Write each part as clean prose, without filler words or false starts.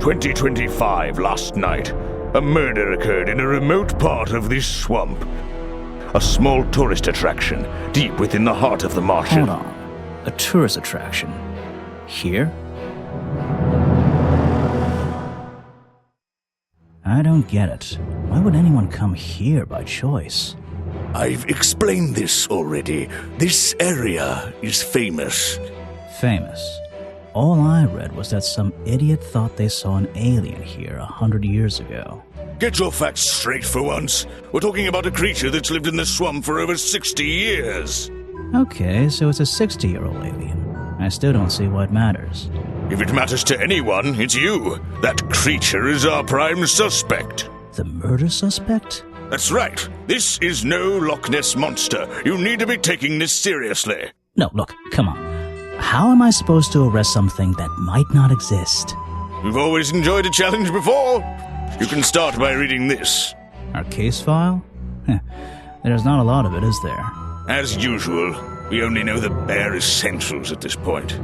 2025 last night, a murder occurred in a remote part of this swamp. A small tourist attraction deep within the heart of the marshland. Hold on. A tourist attraction? Here? I don't get it. Why would anyone come here by choice? I've explained this already. This area is famous. Famous? All I read was that some idiot thought they saw an alien here 100 years ago. Get your facts straight for once. We're talking about a creature that's lived in the swamp for over 60 years. Okay, so it's a 60-year-old alien. I still don't see why it matters. If it matters to anyone, it's you. That creature is our prime suspect. The murder suspect? That's right. This is no Loch Ness monster. You need to be taking this seriously. No, look, come on. How am I supposed to arrest something that might not exist? We've always enjoyed a challenge before. You can start by reading this. Our case file? There's not a lot of it, is there? As usual, we only know the bare essentials at this point.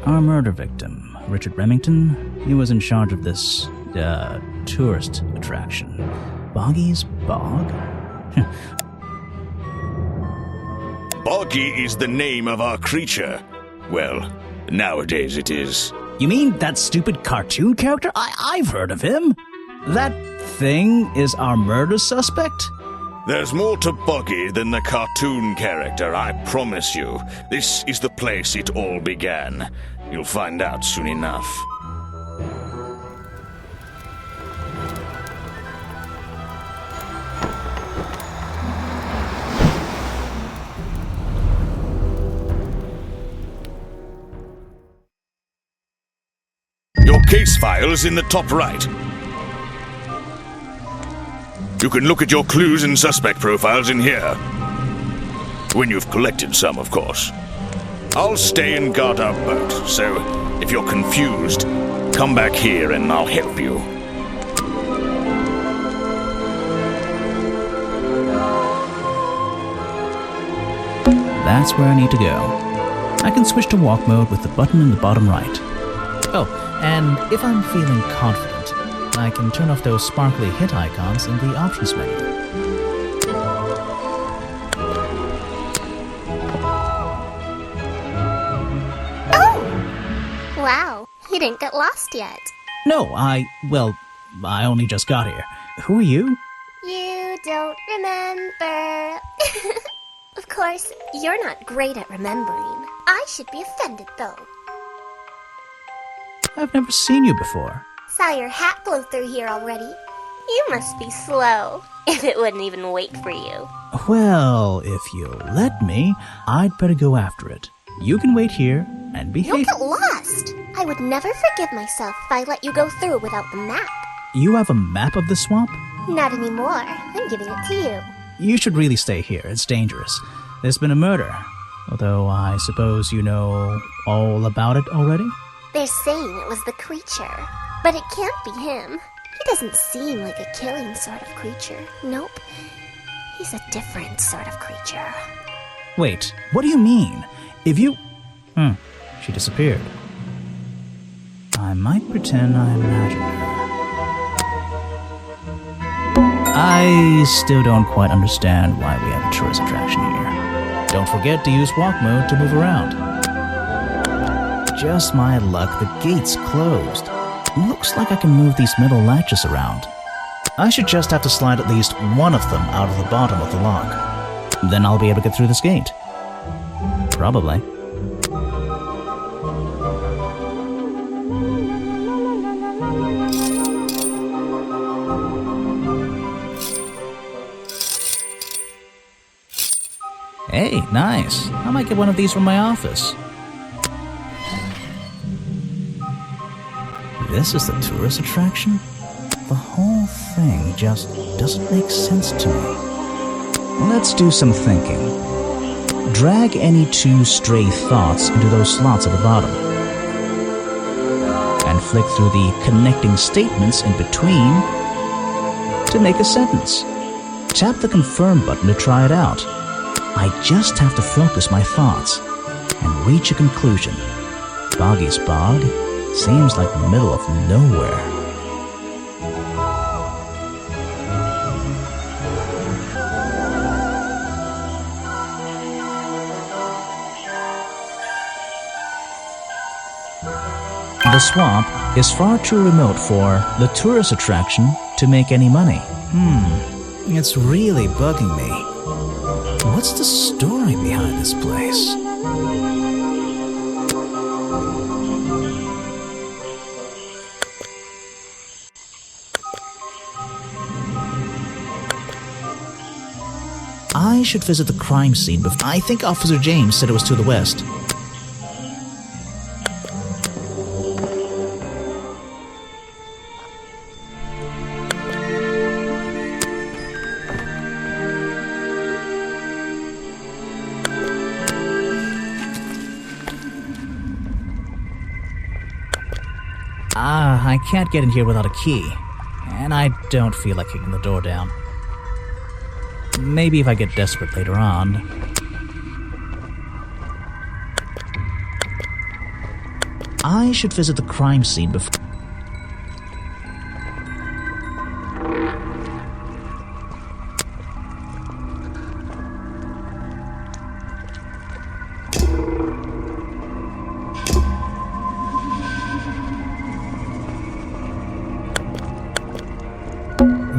Our murder victim, Richard Remington, he was in charge of this, tourist attraction. Boggy's Bog? Boggy is the name of our creature. Well, nowadays it is. You mean that stupid cartoon character? I've heard of him. That thing is our murder suspect? There's more to Boggy than the cartoon character, I promise you. This is the place it all began. You'll find out soon enough. Your case file's in the top right. You can look at your clues and suspect profiles in here. When you've collected some, of course. I'll stay and guard our boat, so if you're confused, come back here and I'll help you. That's where I need to go. I can switch to walk mode with the button in the bottom right. Oh, and if I'm feeling confident, I can turn off those sparkly hit icons in the options menu. Oh! Wow, you didn't get lost yet. No, I only just got here. Who are you? You don't remember. Of course, you're not great at remembering. I should be offended, though. I've never seen you before. Saw your hat blow through here already. You must be slow, if it wouldn't even wait for you. Well, if you'll let me, I'd better go after it. You can wait here and behave. You'll get lost. I would never forgive myself if I let you go through without the map. You have a map of the swamp? Not anymore. I'm giving it to you. You should really stay here. It's dangerous. There's been a murder. Although I suppose you know all about it already? They're saying it was the creature. But it can't be him. He doesn't seem like a killing sort of creature. Nope. He's a different sort of creature. Wait, what do you mean? If you... she disappeared. I might pretend I imagined her. I still don't quite understand why we have a tourist attraction here. Don't forget to use walk mode to move around. Just my luck, the gate's closed. Looks like I can move these metal latches around. I should just have to slide at least one of them out of the bottom of the lock. Then I'll be able to get through this gate. Probably. Hey, nice. I might get one of these from my office. This is the tourist attraction? The whole thing just doesn't make sense to me. Let's do some thinking. Drag any two stray thoughts into those slots at the bottom. And flick through the connecting statements in between to make a sentence. Tap the confirm button to try it out. I just have to focus my thoughts and reach a conclusion. Boggy's Bog seems like the middle of nowhere. The swamp is far too remote for the tourist attraction to make any money. It's really bugging me. What's the story behind this place? I should visit the crime scene before. I think Officer James said it was to the west. I can't get in here without a key, and I don't feel like kicking the door down. Maybe if I get desperate later on. I should visit the crime scene before.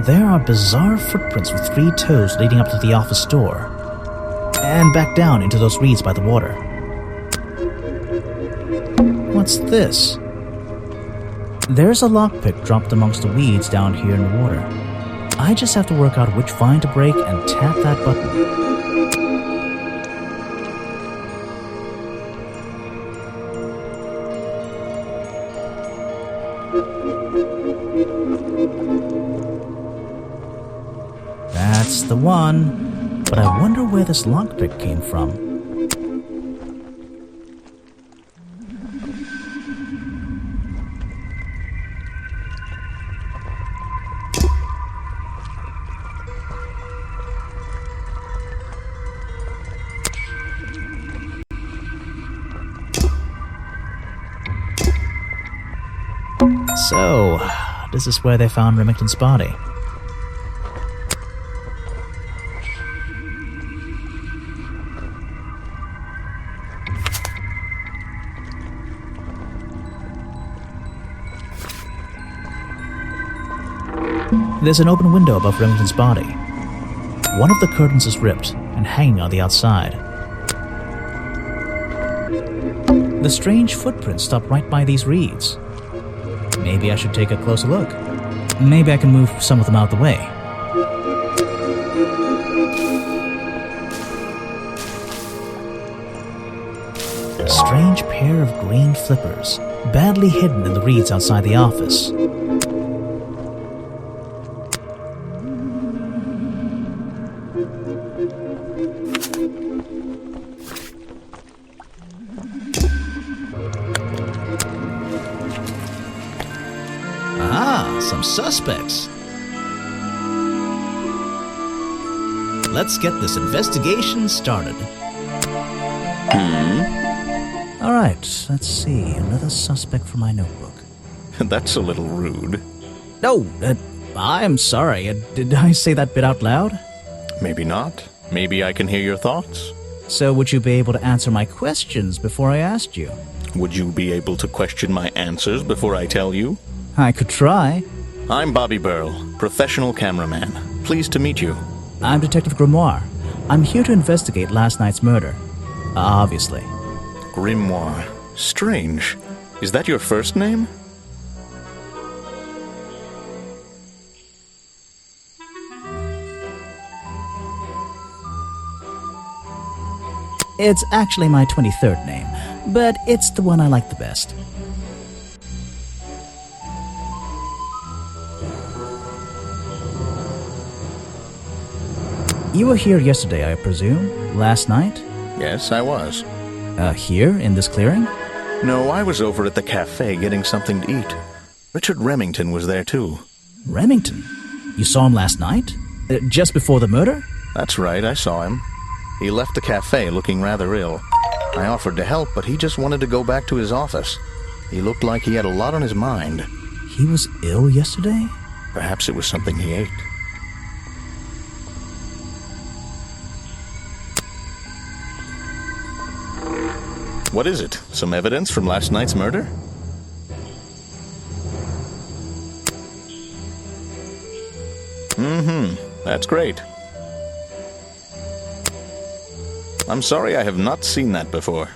There are bizarre footprints with 3 toes leading up to the office door, and back down into those reeds by the water. What's this? There's a lockpick dropped amongst the weeds down here in the water. I just have to work out which vine to break and tap that button. That's the one, but I wonder where this lockpick came from. So, this is where they found Remington's body. There's an open window above Remington's body. One of the curtains is ripped and hanging on the outside. The strange footprints stop right by these reeds. Maybe I should take a closer look. Maybe I can move some of them out of the way. A strange pair of green flippers, badly hidden in the reeds outside the office. Some suspects. Let's get this investigation started. Alright, let's see. Another suspect for my notebook. That's a little rude. No, I'm sorry. Did I say that bit out loud? Maybe not. Maybe I can hear your thoughts. So would you be able to answer my questions before I asked you? Would you be able to question my answers before I tell you? I could try. I'm Bobby Burl, professional cameraman. Pleased to meet you. I'm Detective Grimoire. I'm here to investigate last night's murder. Obviously. Grimoire. Strange. Is that your first name? It's actually my 23rd name, but it's the one I like the best. You were here yesterday, I presume? Last night? Yes, I was. Here, in this clearing? No, I was over at the cafe getting something to eat. Richard Remington was there too. Remington? You saw him last night? Just before the murder? That's right, I saw him. He left the cafe looking rather ill. I offered to help, but he just wanted to go back to his office. He looked like he had a lot on his mind. He was ill yesterday? Perhaps it was something he ate. What is it? Some evidence from last night's murder? That's great. I'm sorry I have not seen that before.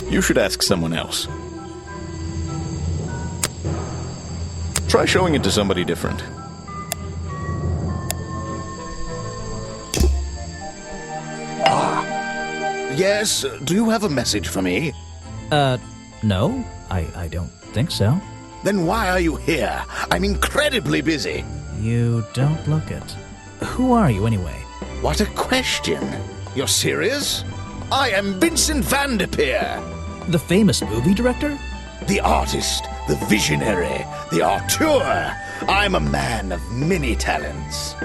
You should ask someone else. Try showing it to somebody different. Yes, do you have a message for me? No, I don't think so. Then why are you here? I'm incredibly busy. You don't look it. Who are you, anyway? What a question. You're serious? I am Vincent Van de Peer. The famous movie director? The artist, the visionary, the auteur. I'm a man of many talents.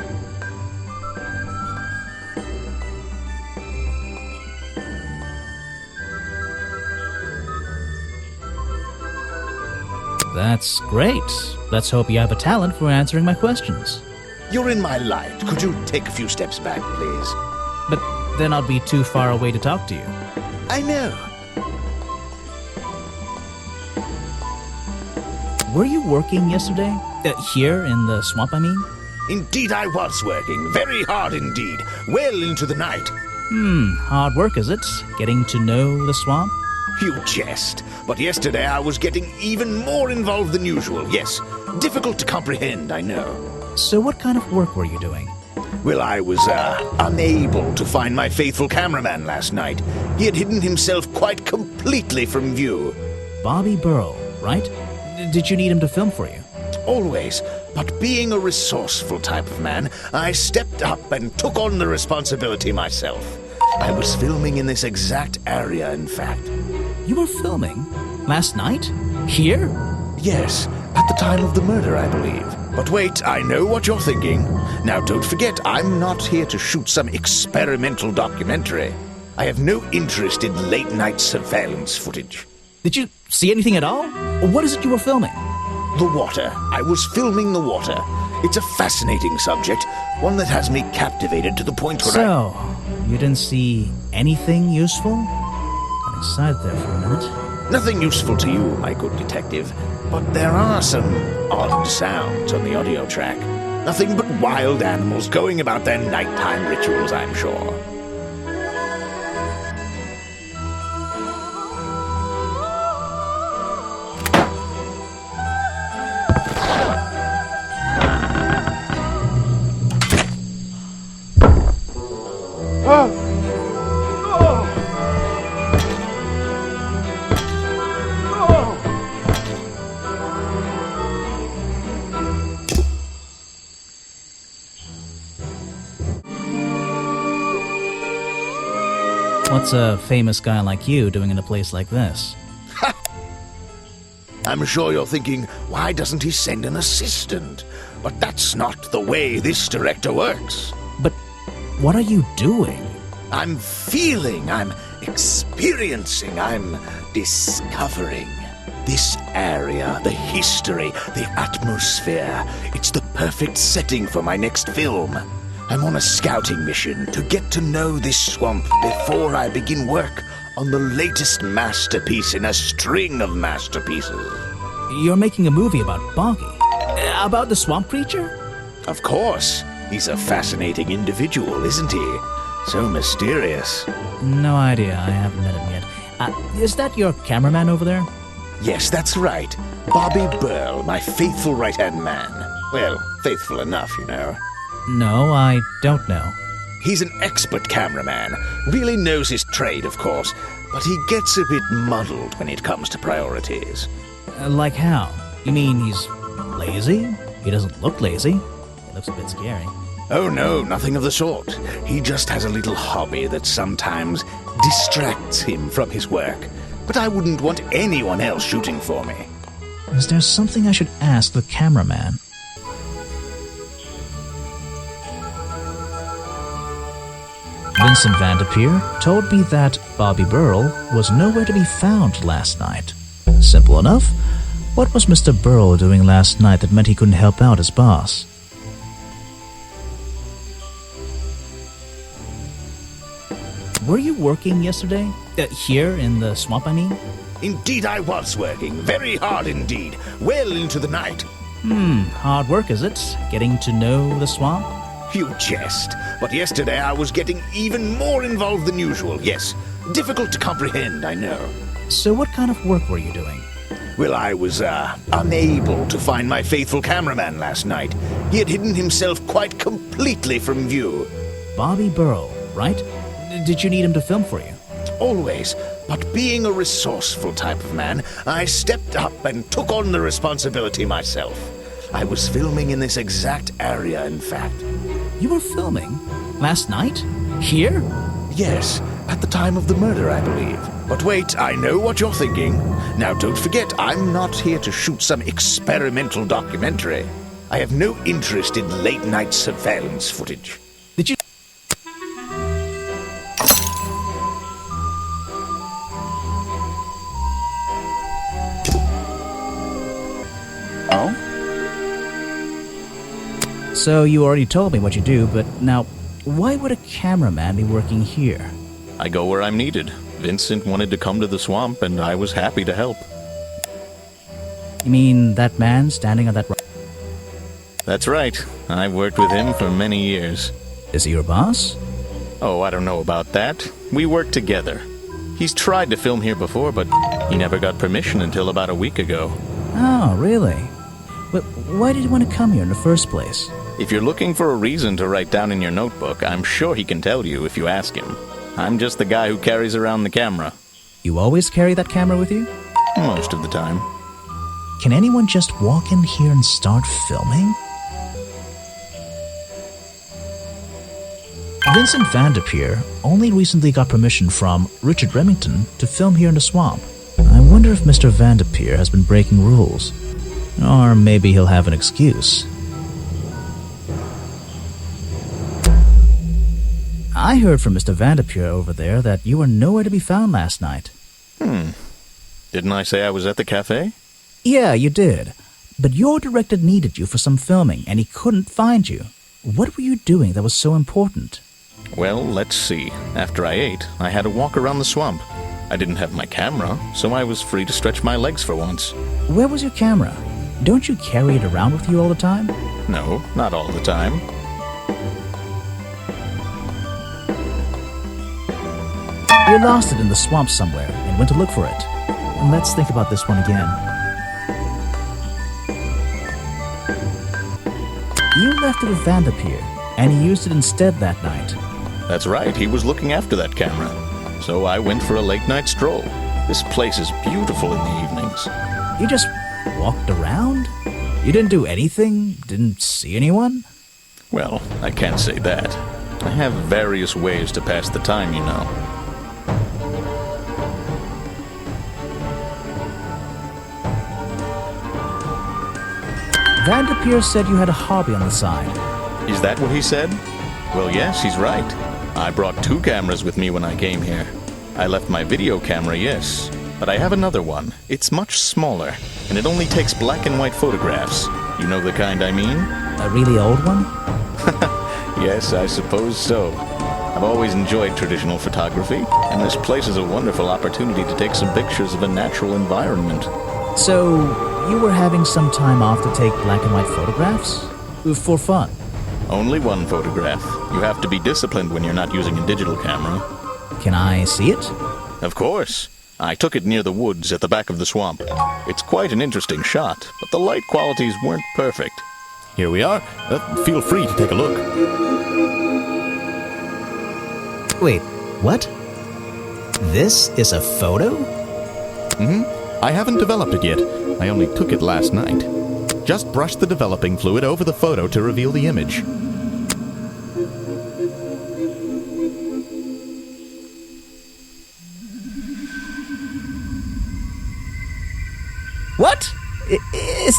That's great. Let's hope you have a talent for answering my questions. You're in my light. Could you take a few steps back, please? But then I'll be too far away to talk to you. I know. Were you working yesterday? Here in the swamp, I mean? Indeed, I was working. Very hard indeed. Well into the night. Hard work, is it? Getting to know the swamp? You jest. But yesterday I was getting even more involved than usual. Yes, difficult to comprehend, I know. So what kind of work were you doing? Well, I was, unable to find my faithful cameraman last night. He had hidden himself quite completely from view. Bobby Burrow, right? Did you need him to film for you? Always. But being a resourceful type of man, I stepped up and took on the responsibility myself. I was filming in this exact area, in fact. You were filming? Last night? Here? Yes, at the time of the murder, I believe. But wait, I know what you're thinking. Now, don't forget, I'm not here to shoot some experimental documentary. I have no interest in late-night surveillance footage. Did you see anything at all? What is it you were filming? The water. I was filming the water. It's a fascinating subject, one that has me captivated to the point where So, you didn't see anything useful? Got excited there for a minute. Nothing useful to you, my good detective, but there are some odd sounds on the audio track. Nothing but wild animals going about their nighttime rituals, I'm sure. What's a famous guy like you doing in a place like this? I'm sure you're thinking, why doesn't he send an assistant? But that's not the way this director works. But what are you doing? I'm feeling, I'm experiencing, I'm discovering. This area, the history, the atmosphere, it's the perfect setting for my next film. I'm on a scouting mission to get to know this swamp before I begin work on the latest masterpiece in a string of masterpieces. You're making a movie about Boggy. About the swamp creature? Of course. He's a fascinating individual, isn't he? So mysterious. No idea. I haven't met him yet. Is that your cameraman over there? Yes, that's right. Bobby Burl, my faithful right-hand man. Well, faithful enough, you know. No, I don't know. He's an expert cameraman. Really knows his trade, of course. But he gets a bit muddled when it comes to priorities. Like how? You mean he's lazy? He doesn't look lazy. He looks a bit scary. Oh no, nothing of the sort. He just has a little hobby that sometimes distracts him from his work. But I wouldn't want anyone else shooting for me. Is there something I should ask the cameraman? Vincent Vanderpeer told me that Bobby Burl was nowhere to be found last night. Simple enough. What was Mr. Burl doing last night that meant he couldn't help out his boss? Were you working yesterday? Here in the swamp, I mean? Indeed I was working, very hard indeed, well into the night. Hard work, is it? Getting to know the swamp? You jest, but yesterday I was getting even more involved than usual, yes. Difficult to comprehend, I know. So what kind of work were you doing? Well, I was, unable to find my faithful cameraman last night. He had hidden himself quite completely from view. Bobby Burl, right? Did you need him to film for you? Always, but being a resourceful type of man, I stepped up and took on the responsibility myself. I was filming in this exact area, in fact. You were filming? Last night? Here? Yes, at the time of the murder, I believe. But wait, I know what you're thinking. Now, don't forget, I'm not here to shoot some experimental documentary. I have no interest in late-night surveillance footage. Did you... Oh? So you already told me what you do, but now, why would a cameraman be working here? I go where I'm needed. Vincent wanted to come to the swamp, and I was happy to help. You mean that man standing on that rock? That's right. I worked with him for many years. Is he your boss? Oh, I don't know about that. We work together. He's tried to film here before, but he never got permission until about a week ago. Oh, really? But why did he want to come here in the first place? If you're looking for a reason to write down in your notebook, I'm sure he can tell you if you ask him. I'm just the guy who carries around the camera. You always carry that camera with you? Most of the time. Can anyone just walk in here and start filming? Vincent Vanderpeer only recently got permission from Richard Remington to film here in the swamp. I wonder if Mr. Vanderpeer has been breaking rules. Or maybe he'll have an excuse. I heard from Mr. Vanderpeer over there that you were nowhere to be found last night. Didn't I say I was at the cafe? Yeah, you did. But your director needed you for some filming, and he couldn't find you. What were you doing that was so important? Well, let's see. After I ate, I had to walk around the swamp. I didn't have my camera, so I was free to stretch my legs for once. Where was your camera? Don't you carry it around with you all the time? No, not all the time. You lost it in the swamp somewhere and went to look for it. And let's think about this one again. You left it with Vanderpeer, and he used it instead that night. That's right, he was looking after that camera. So I went for a late-night stroll. This place is beautiful in the evenings. You just walked around? You didn't do anything? Didn't see anyone? Well, I can't say that. I have various ways to pass the time, you know. Vanderpeer said you had a hobby on the side. Is that what he said? Well, yes, he's right. I brought 2 cameras with me when I came here. I left my video camera, yes, but I have another one. It's much smaller, and it only takes black and white photographs. You know the kind I mean? A really old one? Yes, I suppose so. I've always enjoyed traditional photography, and this place is a wonderful opportunity to take some pictures of a natural environment. So, you were having some time off to take black and white photographs? For fun? Only one photograph. You have to be disciplined when you're not using a digital camera. Can I see it? Of course. I took it near the woods at the back of the swamp. It's quite an interesting shot, but the light qualities weren't perfect. Here we are. Feel free to take a look. Wait, what? This is a photo? I haven't developed it yet. I only took it last night. Just brush the developing fluid over the photo to reveal the image. What? Is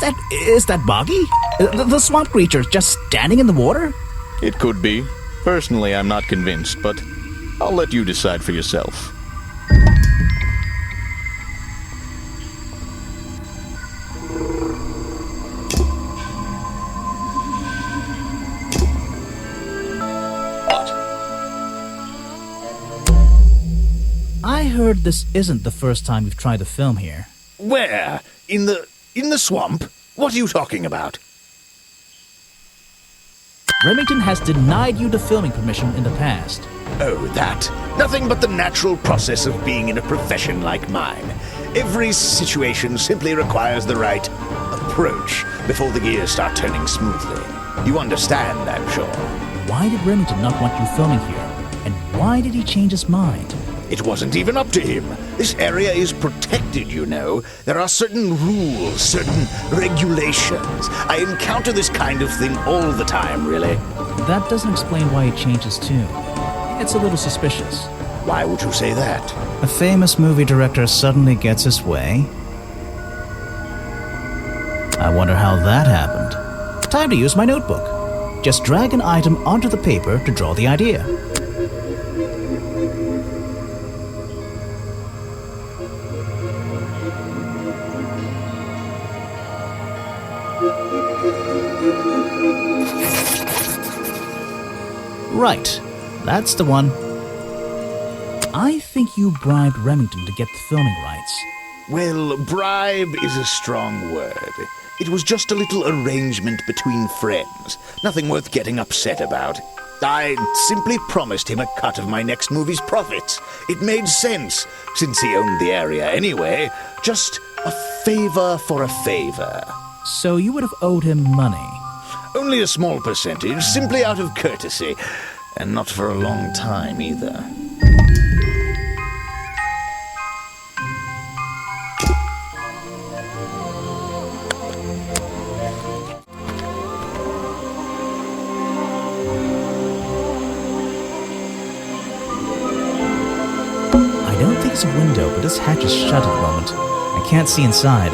that Boggy? The swamp creature just standing in the water? It could be. Personally, I'm not convinced, but I'll let you decide for yourself. I heard this isn't the first time you've tried to film here. Where? In the swamp? What are you talking about? Remington has denied you the filming permission in the past. Oh, that. Nothing but the natural process of being in a profession like mine. Every situation simply requires the right approach before the gears start turning smoothly. You understand, I'm sure. Why did Remington not want you filming here? And why did he change his mind? It wasn't even up to him. This area is protected, you know. There are certain rules, certain regulations. I encounter this kind of thing all the time, really. That doesn't explain why he changed his tune. It's a little suspicious. Why would you say that? A famous movie director suddenly gets his way. I wonder how that happened. Time to use my notebook. Just drag an item onto the paper to draw the idea. Right, that's the one. I think you bribed Remington to get the filming rights. Well, bribe is a strong word. It was just a little arrangement between friends. Nothing worth getting upset about. I simply promised him a cut of my next movie's profits. It made sense, since he owned the area anyway. Just a favor for a favor. So you would have owed him money. Only a small percentage, simply out of courtesy. And not for a long time, either. I don't think it's a window, but this hatch is shut at the moment. I can't see inside.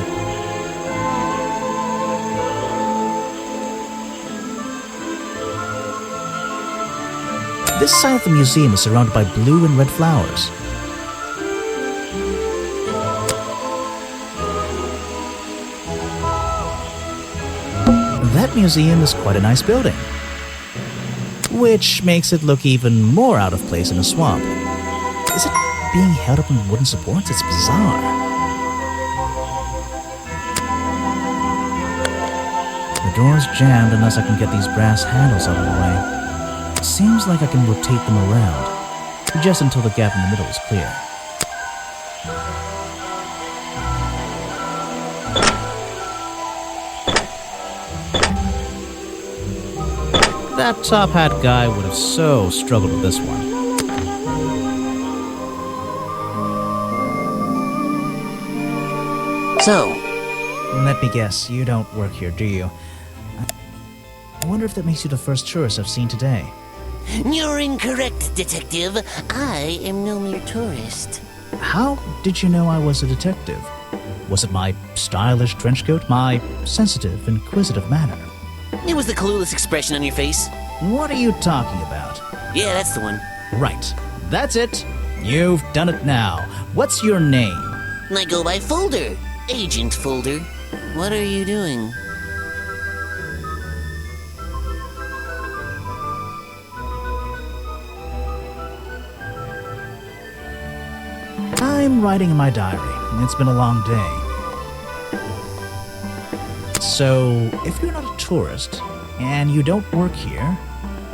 This side of the museum is surrounded by blue and red flowers. That museum is quite a nice building, which makes it look even more out of place in a swamp. Is it being held up on wooden supports? It's bizarre. The door's jammed unless I can get these brass handles out of the way. Seems like I can rotate them around, just until the gap in the middle is clear. That top hat guy would have so struggled with this one. So, Let me guess, you don't work here, do you? I wonder if that makes you the first tourist I've seen today. you're incorrect, detective. I am no mere tourist. How did you know I was a detective? Was it my stylish trench coat, my sensitive, inquisitive manner? It was the clueless expression on your face. What are you talking about? Yeah, that's the one. Right, that's it. You've done it now. What's your name? I go by Folder. Agent Folder. What are you doing? I'm writing in my diary. It's been a long day. So, if you're not a tourist, and you don't work here,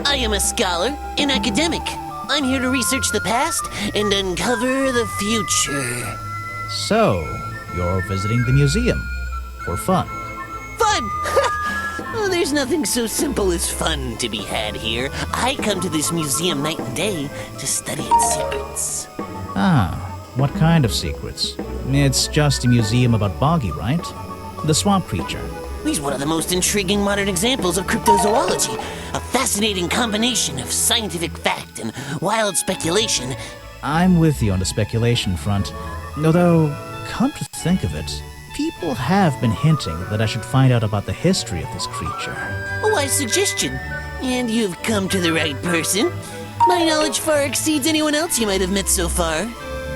I am a scholar, an academic. I'm here to research the past and uncover the future. so you're visiting the museum for fun. Fun! Oh, there's nothing so simple as fun to be had here. I come to this museum night and day to study its secrets. Ah, what kind of secrets? It's just a museum about Boggy, right? The swamp creature. He's one of the most intriguing modern examples of cryptozoology, a fascinating combination of scientific fact and wild speculation. I'm with you on the speculation front, although, come to think of it, people have been hinting that I should find out about the history of this creature. A wise suggestion, and you've come to the right person. My knowledge far exceeds anyone else you might have met so far.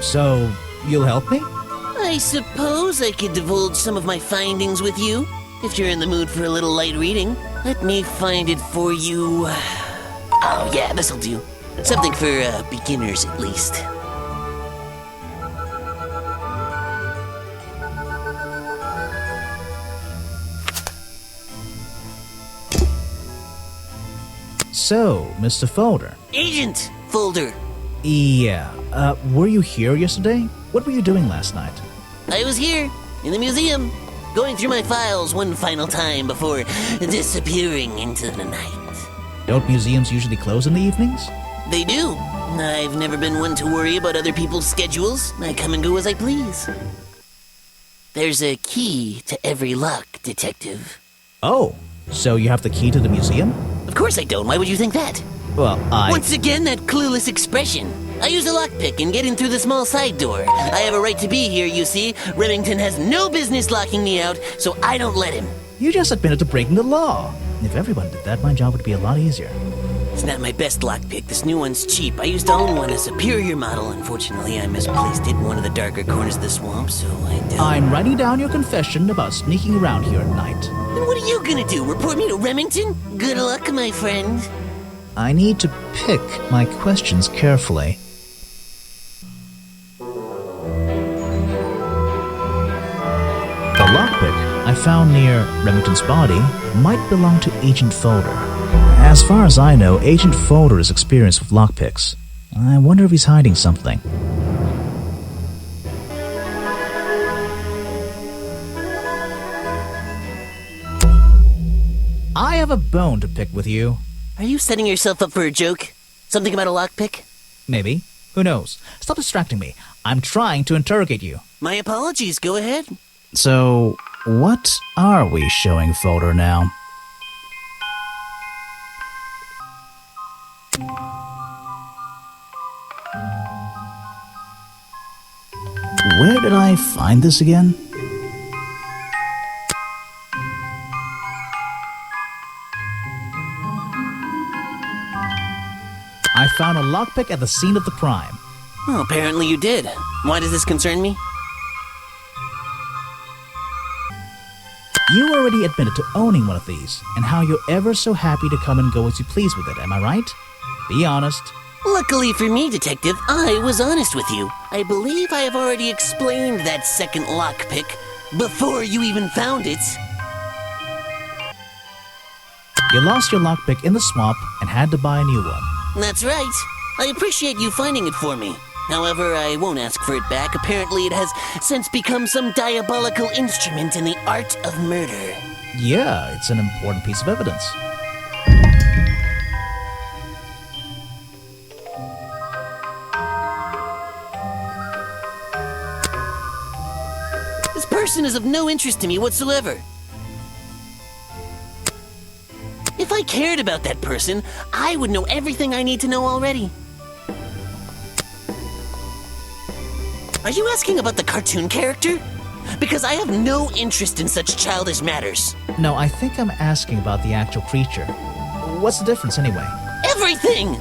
So, you'll help me? I suppose I could divulge some of my findings with you, if you're in the mood for a little light reading. Let me find it for you. Oh yeah, this'll do. Something for beginners at least. So, Mr. Folder. Agent Folder. Yeah, were you here yesterday? What were you doing last night? I was here, in the museum, going through my files one final time before disappearing into the night. Don't museums usually close in the evenings? They do. I've never been one to worry about other people's schedules. I come and go as I please. There's a key to every lock, Detective. Oh, so you have the key to the museum? Of course I don't. Why would you think that? Well, Once again, that clueless expression. I use a lockpick and get in through the small side door. I have a right to be here, you see. Remington has no business locking me out, so I don't let him. You just admitted to breaking the law. If everyone did that, my job would be a lot easier. It's not my best lockpick. This new one's cheap. I used to own one, a superior model. Unfortunately, I misplaced it in one of the darker corners of the swamp, so I don't... I'm writing down your confession about sneaking around here at night. Then what are you gonna do? Report me to Remington? Good luck, my friend. I need to pick my questions carefully. The lockpick I found near Remington's body might belong to Agent Folder. As far as I know, Agent Folder is experienced with lockpicks. I wonder if he's hiding something. I have a bone to pick with you. Are you setting yourself up for a joke? Something about a lockpick? Maybe. Who knows? Stop distracting me. I'm trying to interrogate you. My apologies. Go ahead. So, what are we showing Folder now? Where did I find this again? I found a lockpick at the scene of the crime. Oh, apparently you did. Why does this concern me? You already admitted to owning one of these, and how you're ever so happy to come and go as you please with it, am I right? Be honest. Luckily for me, Detective, I was honest with you. I believe I have already explained that second lockpick before you even found it. You lost your lockpick in the swamp and had to buy a new one. That's right. I appreciate you finding it for me. However, I won't ask for it back. Apparently, it has since become some diabolical instrument in the art of murder. Yeah, it's an important piece of evidence. This person is of no interest to me whatsoever. If I cared about that person, I would know everything I need to know already. Are you asking about the cartoon character? Because I have no interest in such childish matters. No, I think I'm asking about the actual creature. What's the difference anyway? Everything!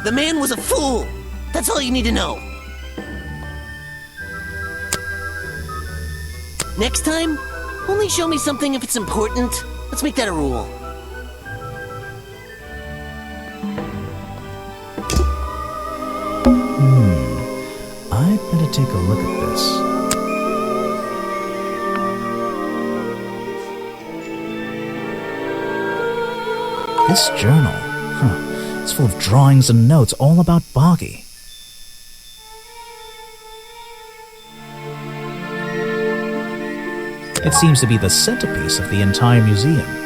The man was a fool. That's all you need to know. Next time, only show me something if it's important. Let's make that a rule. I'd better take a look at this. This journal, it's full of drawings and notes all about Boggy. It seems to be the centerpiece of the entire museum.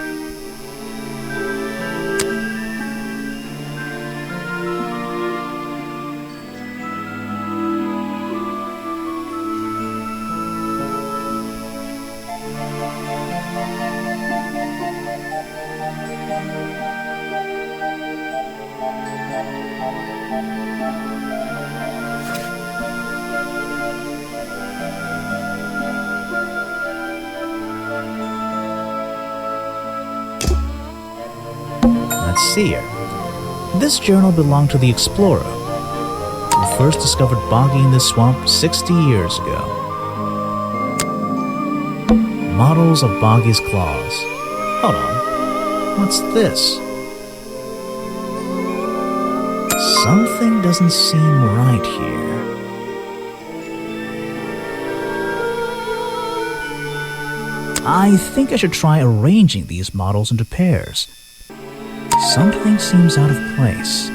Let's see here. This journal belonged to the explorer who first discovered Boggy in this swamp 60 years ago. Models of Boggy's claws. Hold on. What's this? Something doesn't seem right here. I think I should try arranging these models into pairs. Something seems out of place.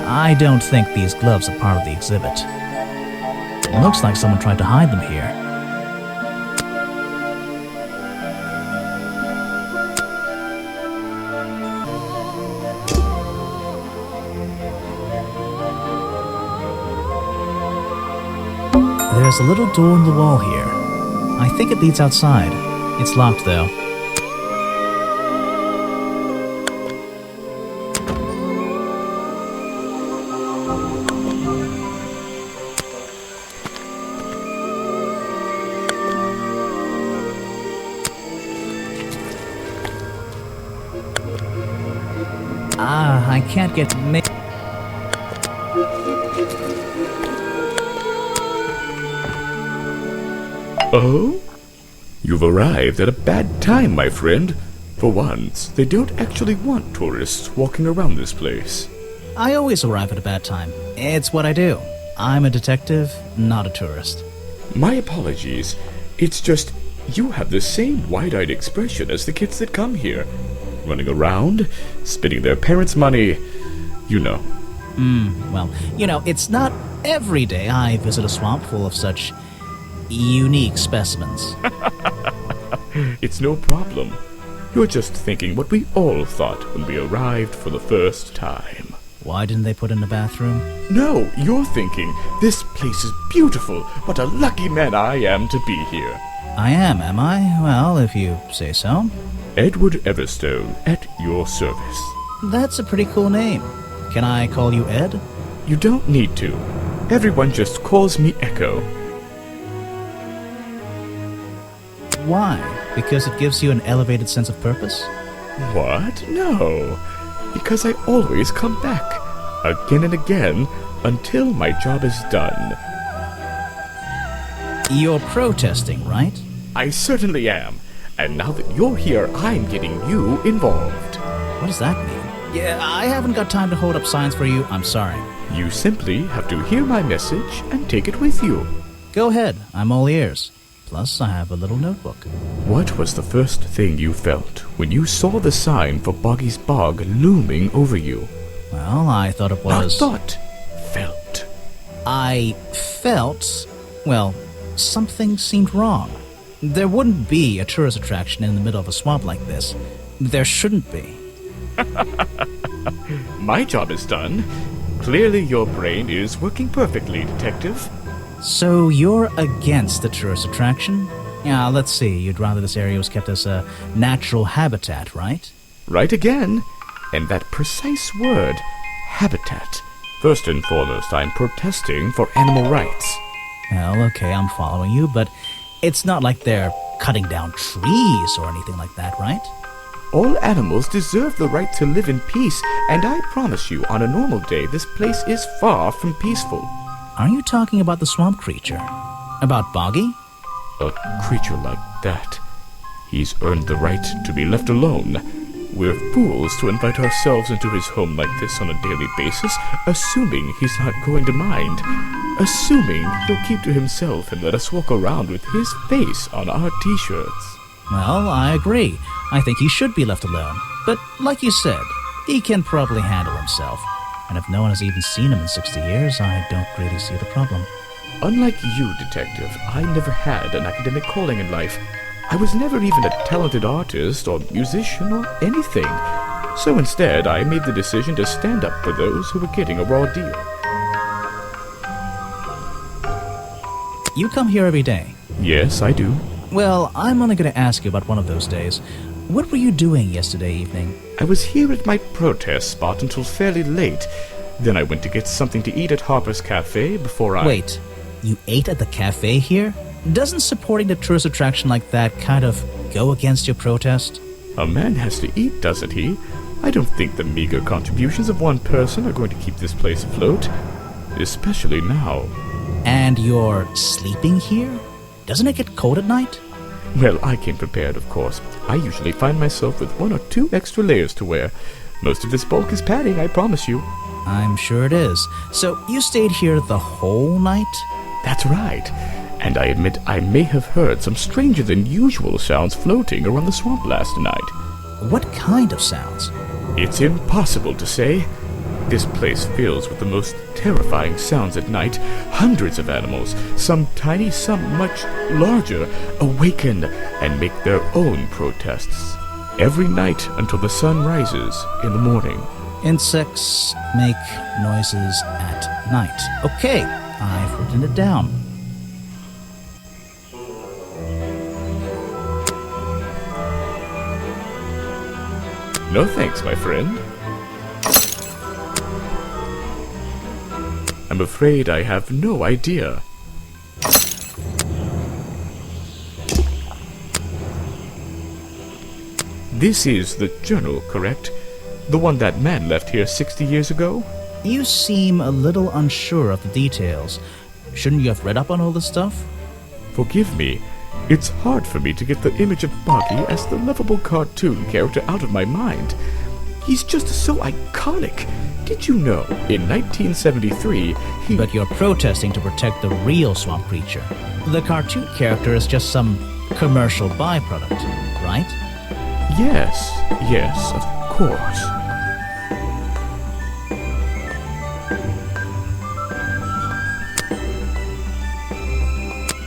I don't think these gloves are part of the exhibit. It looks like someone tried to hide them here. There's a little door in the wall here. I think it leads outside. It's locked, though. I can't get... Oh? You've arrived at a bad time, my friend. For once, they don't actually want tourists walking around this place. I always arrive at a bad time. It's what I do. I'm a detective, not a tourist. My apologies. It's just, you have the same wide-eyed expression as the kids that come here. Running around, spending their parents' money, you know. Well, it's not every day I visit a swamp full of such unique specimens. It's no problem. You're just thinking what we all thought when we arrived for the first time. Why didn't they put in a bathroom? No, you're thinking, this place is beautiful. What a lucky man I am to be here. I am I? Well, if you say so. Edward Everstone, at your service. That's a pretty cool name. Can I call you Ed? You don't need to. Everyone just calls me Echo. Why? Because it gives you an elevated sense of purpose? What? No. Because I always come back, again and again, until my job is done. You're protesting, right? I certainly am. And now that you're here, I'm getting you involved. What does that mean? Yeah, I haven't got time to hold up signs for you. I'm sorry. You simply have to hear my message and take it with you. Go ahead. I'm all ears. Plus, I have a little notebook. What was the first thing you felt when you saw the sign for Boggy's Bog looming over you? Well, I thought it was... Not thought. Felt. I felt... Well, something seemed wrong. There wouldn't be a tourist attraction in the middle of a swamp like this. There shouldn't be. My job is done. Clearly your brain is working perfectly, Detective. So you're against the tourist attraction? Yeah, let's see. You'd rather this area was kept as a natural habitat, right? Right again. And that precise word, habitat. First and foremost, I'm protesting for animal rights. Well, okay, I'm following you, but it's not like they're cutting down trees or anything like that, right? All animals deserve the right to live in peace, and I promise you, on a normal day, this place is far from peaceful. Are you talking about the swamp creature? About Boggy? A creature like that. He's earned the right to be left alone. We're fools to invite ourselves into his home like this on a daily basis, assuming he's not going to mind. Assuming he'll keep to himself and let us walk around with his face on our t-shirts. Well, I agree. I think he should be left alone. But like you said, he can probably handle himself. And if no one has even seen him in 60 years, I don't really see the problem. Unlike you, Detective, I never had an academic calling in life. I was never even a talented artist or musician or anything. So instead, I made the decision to stand up for those who were getting a raw deal. You come here every day. Yes, I do. Well, I'm only going to ask you about one of those days. What were you doing yesterday evening? I was here at my protest spot until fairly late. Then I went to get something to eat at Harper's Cafe before I... Wait, you ate at the cafe here? Doesn't supporting the tourist attraction like that kind of go against your protest? A man has to eat, doesn't he? I don't think the meager contributions of one person are going to keep this place afloat. Especially now. And you're sleeping here? Doesn't it get cold at night? Well, I came prepared, of course. I usually find myself with 1 or 2 extra layers to wear. Most of this bulk is padding, I promise you. I'm sure it is. So you stayed here the whole night? That's right. And I admit I may have heard some stranger than usual sounds floating around the swamp last night. What kind of sounds? It's impossible to say. This place fills with the most terrifying sounds at night. Hundreds of animals, some tiny, some much larger, awaken and make their own protests. Every night until the sun rises in the morning. Insects make noises at night. Okay, I've written it down. No thanks, my friend. I'm afraid I have no idea. This is the journal, correct? The one that man left here 60 years ago? You seem a little unsure of the details. Shouldn't you have read up on all this stuff? Forgive me. It's hard for me to get the image of Boggy as the lovable cartoon character out of my mind. He's just so iconic. Did you know, in 1973, he... But you're protesting to protect the real swamp creature. The cartoon character is just some commercial byproduct, right? Yes, of course.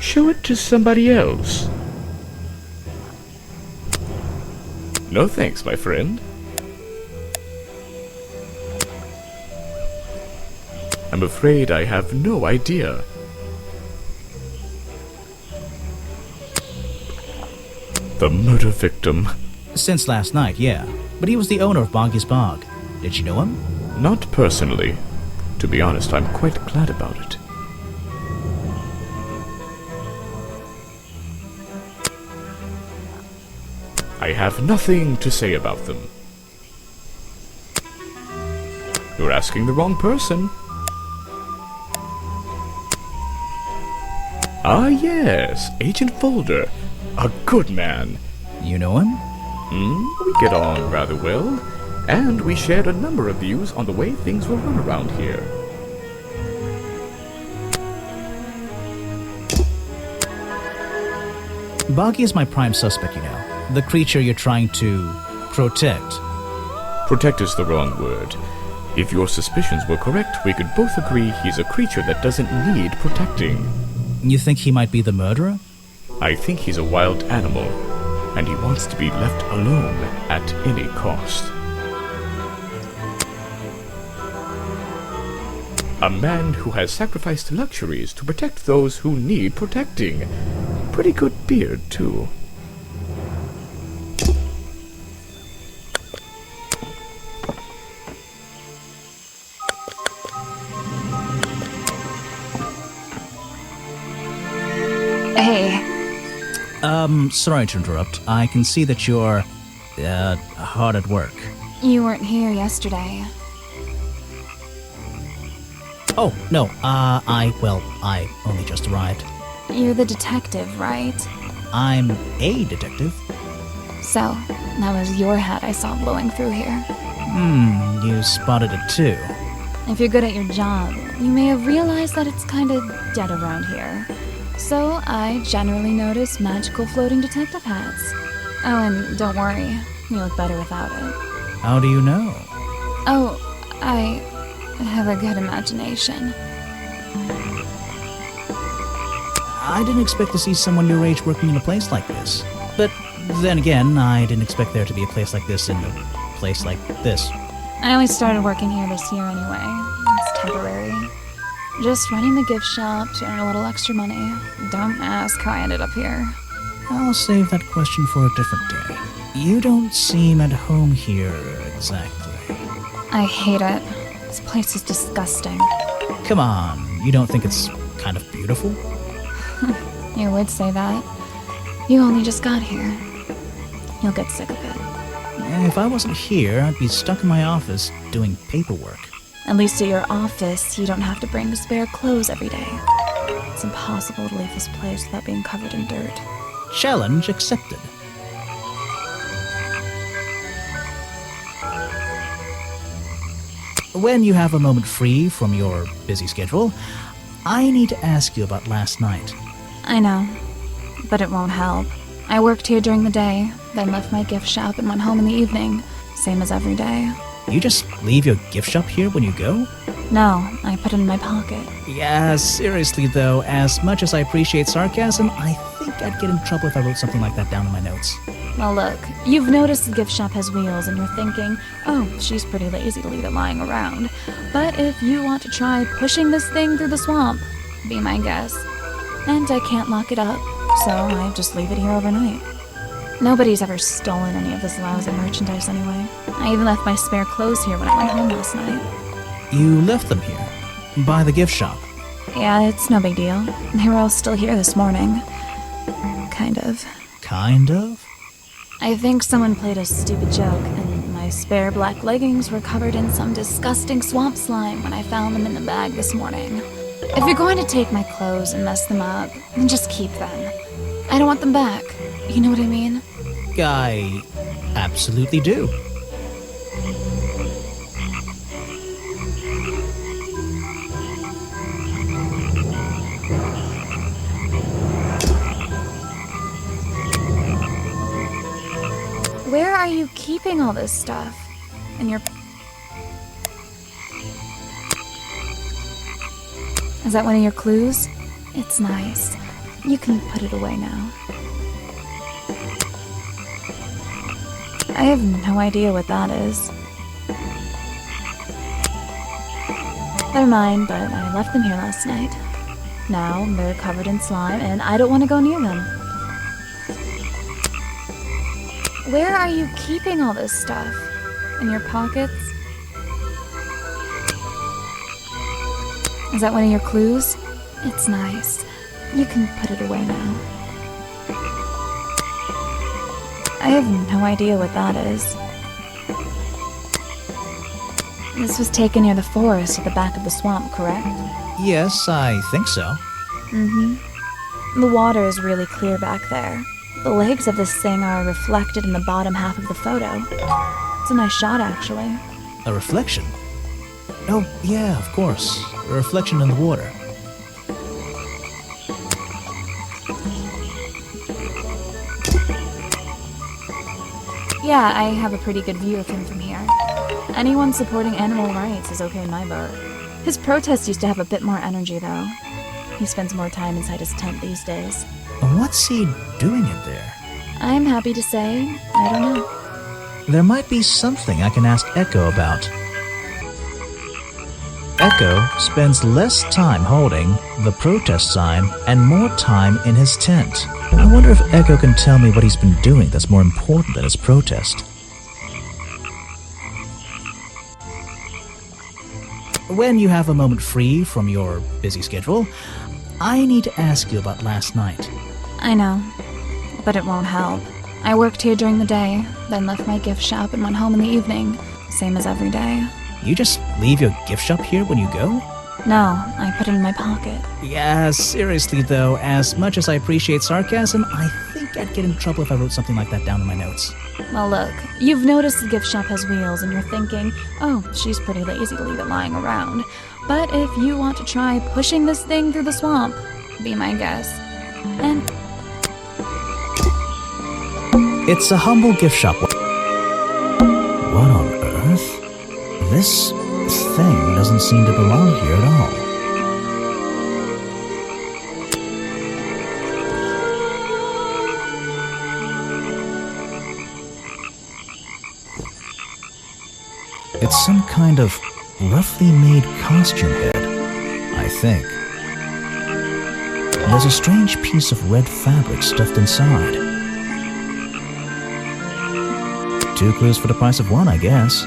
Show it to somebody else. No thanks, my friend. I'm afraid I have no idea. The murder victim. Since last night, yeah. But he was the owner of Boggy's Bog. Did you know him? Not personally. To be honest, I'm quite glad about it. I have nothing to say about them. You're asking the wrong person. Ah, yes, Agent Folder. A good man. You know him? We get on rather well, and we shared a number of views on the way things were run around here. Boggy is my prime suspect, you know. The creature you're trying to protect. Protect is the wrong word. If your suspicions were correct, we could both agree he's a creature that doesn't need protecting. You think he might be the murderer? I think he's a wild animal, and he wants to be left alone at any cost. A man who has sacrificed luxuries to protect those who need protecting. Pretty good beard, too. Hey. Sorry to interrupt. I can see that you're, hard at work. You weren't here yesterday. Oh, no, I only just arrived. You're the detective, right? I'm a detective. So, that was your hat I saw blowing through here. You spotted it too. If you're good at your job, you may have realized that it's kinda dead around here. So, I generally notice magical floating detective hats. Oh, and don't worry, you look better without it. How do you know? Oh, I have a good imagination. I didn't expect to see someone your age working in a place like this. But then again, I didn't expect there to be a place like this in a place like this. I only started working here this year anyway. It's temporary. Just running the gift shop to earn a little extra money. Don't ask how I ended up here. I'll save that question for a different day. You don't seem at home here exactly. I hate it. This place is disgusting. Come on, you don't think it's kind of beautiful? You would say that. You only just got here. You'll get sick of it. If I wasn't here, I'd be stuck in my office doing paperwork. At least at your office, you don't have to bring spare clothes every day. It's impossible to leave this place without being covered in dirt. Challenge accepted. When you have a moment free from your busy schedule, I need to ask you about last night. I know, but it won't help. I worked here during the day, then left my gift shop and went home in the evening, same as every day. You just leave your gift shop here when you go? No, I put it in my pocket. Yeah, seriously though, as much as I appreciate sarcasm, I think I'd get in trouble if I wrote something like that down in my notes. Well look, you've noticed the gift shop has wheels and you're thinking, oh, she's pretty lazy to leave it lying around. But if you want to try pushing this thing through the swamp, be my guest. And I can't lock it up, so I just leave it here overnight. Nobody's ever stolen any of this lousy merchandise anyway. I even left my spare clothes here when I went home last night. You left them here? By the gift shop? Yeah, it's no big deal. They were all still here this morning. Kind of. Kind of? I think someone played a stupid joke, and my spare black leggings were covered in some disgusting swamp slime when I found them in the bag this morning. If you're going to take my clothes and mess them up, then just keep them. I don't want them back. You know what I mean? I absolutely do. Where are you keeping all this stuff? In your... Is that one of your clues? It's nice. You can put it away now. I have no idea what that is. Never mind, but I left them here last night. Now they're covered in slime, and I don't want to go near them. Where are you keeping all this stuff? In your pockets? Is that one of your clues? It's nice. You can put it away now. I have no idea what that is. This was taken near the forest at the back of the swamp, correct? Yes, I think so. The water is really clear back there. The legs of this thing are reflected in the bottom half of the photo. It's a nice shot, actually. A reflection? Oh, yeah, of course. A reflection in the water. Yeah, I have a pretty good view of him from here. Anyone supporting animal rights is okay in my book. His protests used to have a bit more energy, though. He spends more time inside his tent these days. What's he doing in there? I'm happy to say, I don't know. There might be something I can ask Echo about. Echo spends less time holding the protest sign and more time in his tent. I wonder if Echo can tell me what he's been doing that's more important than his protest. When you have a moment free from your busy schedule, I need to ask you about last night. I know, but it won't help. I worked here during the day, then left my gift shop and went home in the evening, same as every day. You just leave your gift shop here when you go? No, I put it in my pocket. Yeah, seriously though, as much as I appreciate sarcasm, I think I'd might get in trouble if I wrote something like that down in my notes. Well, look, you've noticed the gift shop has wheels, and you're thinking, oh, she's pretty lazy to leave it lying around. But if you want to try pushing this thing through the swamp, be my guest. And it's a humble gift shop. What on earth? This thing doesn't seem to belong here at all. It's some kind of roughly made costume head, I think. There's a strange piece of red fabric stuffed inside. 2 clues for the price of 1, I guess.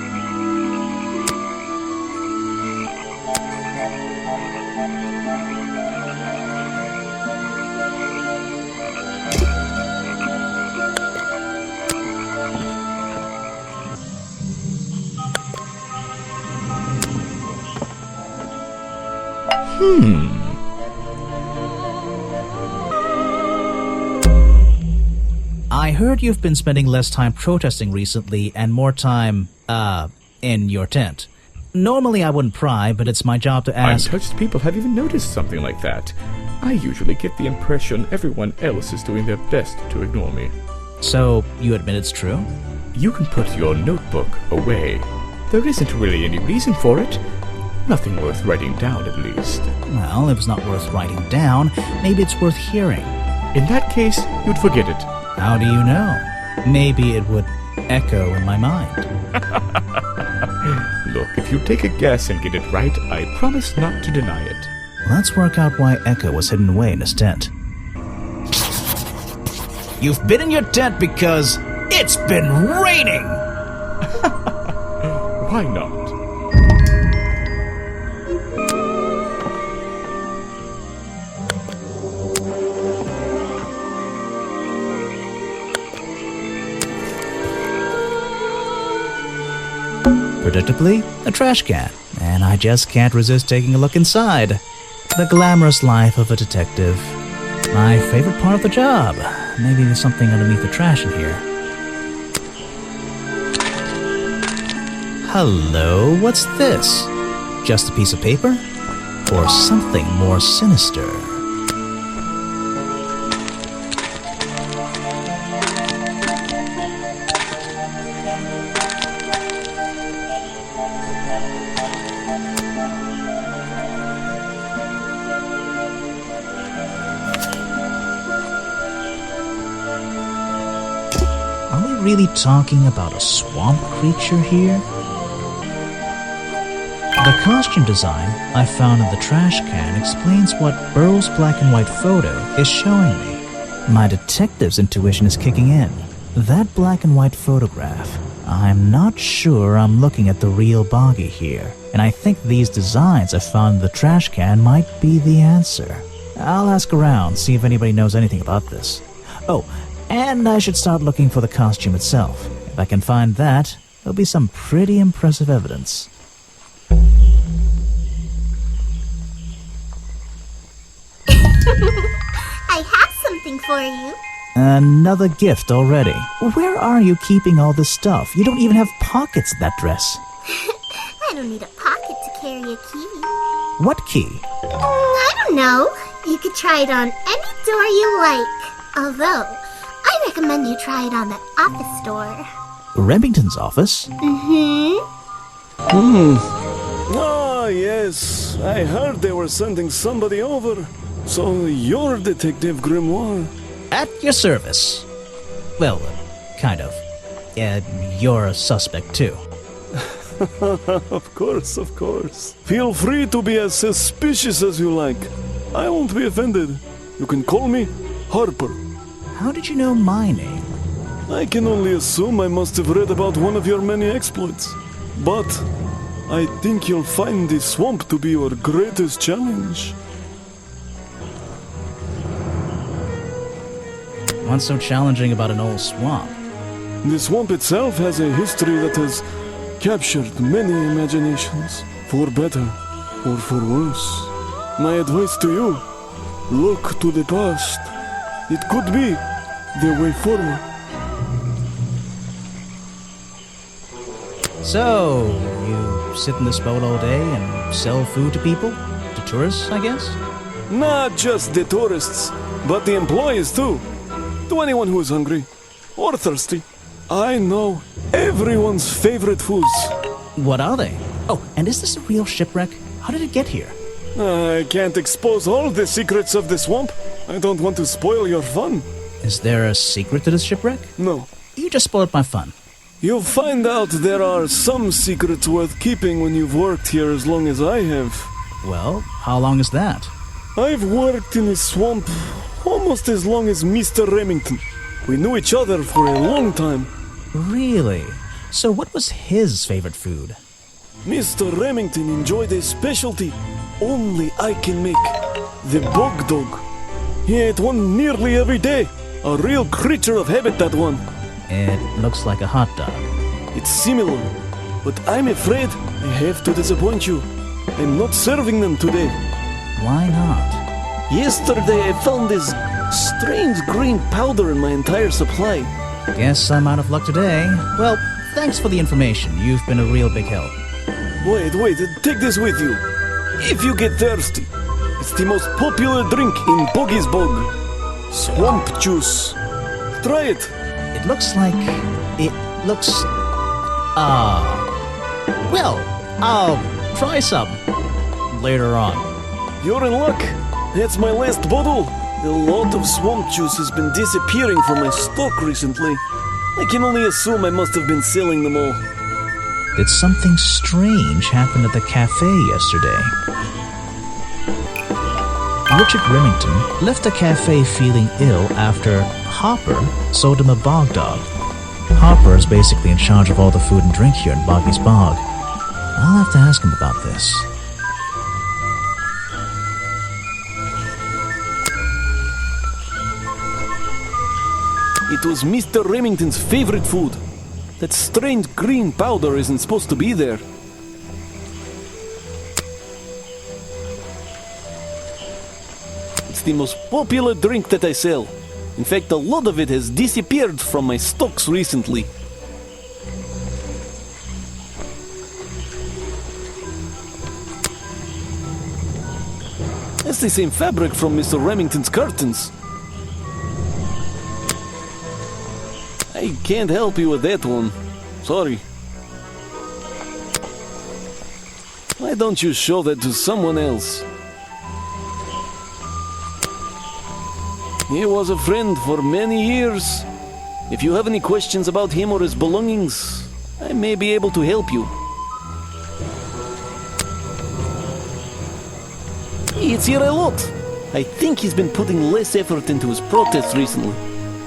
I heard you've been spending less time protesting recently and more time, in your tent. Normally I wouldn't pry, but it's my job to ask— Untouched people have even noticed something like that. I usually get the impression everyone else is doing their best to ignore me. So, you admit it's true? You can put your notebook away. There isn't really any reason for it. Nothing worth writing down, at least. Well, if it's not worth writing down, maybe it's worth hearing. In that case, you'd forget it. How do you know? Maybe it would echo in my mind. Look, if you take a guess and get it right, I promise not to deny it. Let's work out why Echo was hidden away in his tent. You've been in your tent because it's been raining! Why not? Predictably, a trash can, and I just can't resist taking a look inside. The glamorous life of a detective. My favorite part of the job. Maybe there's something underneath the trash in here. Hello, what's this? Just a piece of paper? Or something more sinister? Really talking about a swamp creature here? The costume design I found in the trash can explains what Burrow's black and white photo is showing me. My detective's intuition is kicking in. That black and white photograph, I'm not sure I'm looking at the real Boggy here, and I think these designs I found in the trash can might be the answer. I'll ask around, see if anybody knows anything about this. Oh, and I should start looking for the costume itself. If I can find that, there'll be some pretty impressive evidence. I have something for you. Another gift already. Where are you keeping all this stuff? You don't even have pockets in that dress. I don't need a pocket to carry a key. What key? I don't know. You could try it on any door you like. Although, I recommend you try it on that office door. Remington's office? Ah, yes. I heard they were sending somebody over. So you're Detective Grimoire. At your service. Well, kind of. You're a suspect, too. Of course, of course. Feel free to be as suspicious as you like. I won't be offended. You can call me Harper. How did you know my name? I can only assume I must have read about one of your many exploits. But I think you'll find the swamp to be your greatest challenge. What's so challenging about an old swamp? The swamp itself has a history that has captured many imaginations, for better or for worse. My advice to you, look to the past. It could be the way forward. So, you sit in this boat all day and sell food to people? To tourists, I guess? Not just the tourists, but the employees too. To anyone who is hungry or thirsty. I know everyone's favorite foods. What are they? Oh, and is this a real shipwreck? How did it get here? I can't expose all the secrets of the swamp. I don't want to spoil your fun. Is there a secret to this shipwreck? No. You just spoiled my fun. You'll find out there are some secrets worth keeping when you've worked here as long as I have. Well, how long is that? I've worked in the swamp almost as long as Mr. Remington. We knew each other for a long time. Really? So what was his favorite food? Mr. Remington enjoyed a specialty only I can make. The bog dog. He ate one nearly every day. A real creature of habit, that one. It looks like a hot dog. It's similar, but I'm afraid I have to disappoint you. I'm not serving them today. Why not? Yesterday I found this strange green powder in my entire supply. Guess I'm out of luck today. Well, thanks for the information. You've been a real big help. Wait, take this with you. If you get thirsty, it's the most popular drink in Boggy's Bog. Swamp juice. Try it. It looks like... Well, I'll try some. Later on. You're in luck. That's my last bottle. A lot of swamp juice has been disappearing from my stock recently. I can only assume I must have been selling them all. Did something strange happen at the cafe yesterday? Richard Remington left the cafe feeling ill after Hopper sold him a bog dog. Hopper is basically in charge of all the food and drink here in Boggy's Bog. I'll have to ask him about this. It was Mr. Remington's favorite food. That strange green powder isn't supposed to be there. It's the most popular drink that I sell. In fact, a lot of it has disappeared from my stocks recently. That's the same fabric from Mr. Remington's curtains. I can't help you with that one. Sorry. Why don't you show that to someone else? He was a friend for many years. If you have any questions about him or his belongings, I may be able to help you. It's here a lot. I think he's been putting less effort into his protests recently,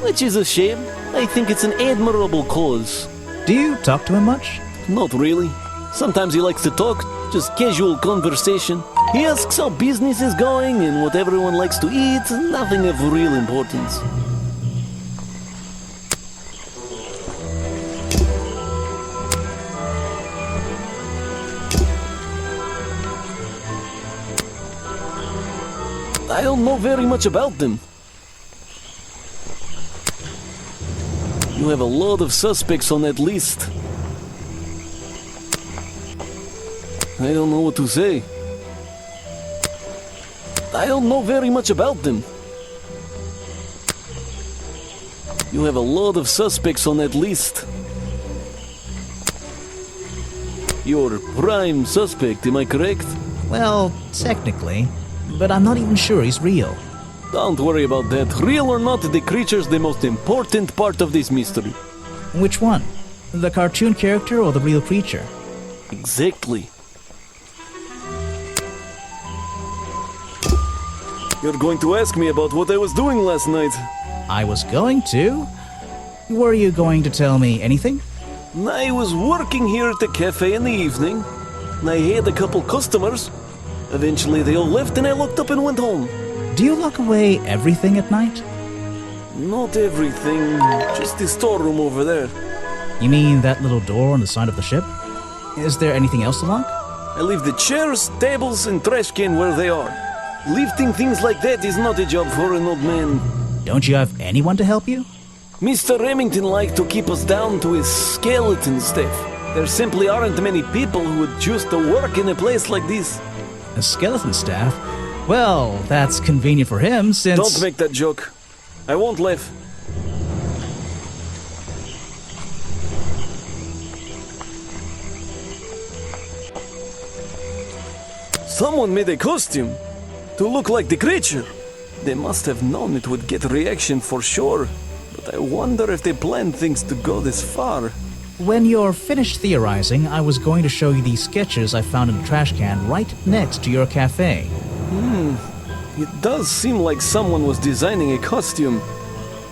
which is a shame. I think it's an admirable cause. Do you talk to him much? Not really. Sometimes he likes to talk, just casual conversation. He asks how business is going and what everyone likes to eat, nothing of real importance. I don't know very much about them. You have a lot of suspects on that list. I don't know what to say. I don't know very much about them. You have a lot of suspects on that list. You're prime suspect, am I correct? Well, technically, but I'm not even sure he's real. Don't worry about that. Real or not, the creature's the most important part of this mystery. Which one? The cartoon character or the real creature? Exactly. You're going to ask me about what I was doing last night. I was going to. Were you going to tell me anything? I was working here at the cafe in the evening. I had a couple customers. Eventually they all left and I locked up and went home. Do you lock away everything at night? Not everything, just the storeroom over there. You mean that little door on the side of the ship? Is there anything else to lock? I leave the chairs, tables, and trash can where they are. Lifting things like that is not a job for an old man. Don't you have anyone to help you? Mr. Remington liked to keep us down to his skeleton stuff. There simply aren't many people who would choose to work in a place like this. A skeleton staff? Well, that's convenient for him since... Don't make that joke. I won't laugh. Someone made a costume to look like the creature. They must have known it would get a reaction for sure. But I wonder if they planned things to go this far. When you're finished theorizing, I was going to show you these sketches I found in a trash can right next to your cafe. It does seem like someone was designing a costume.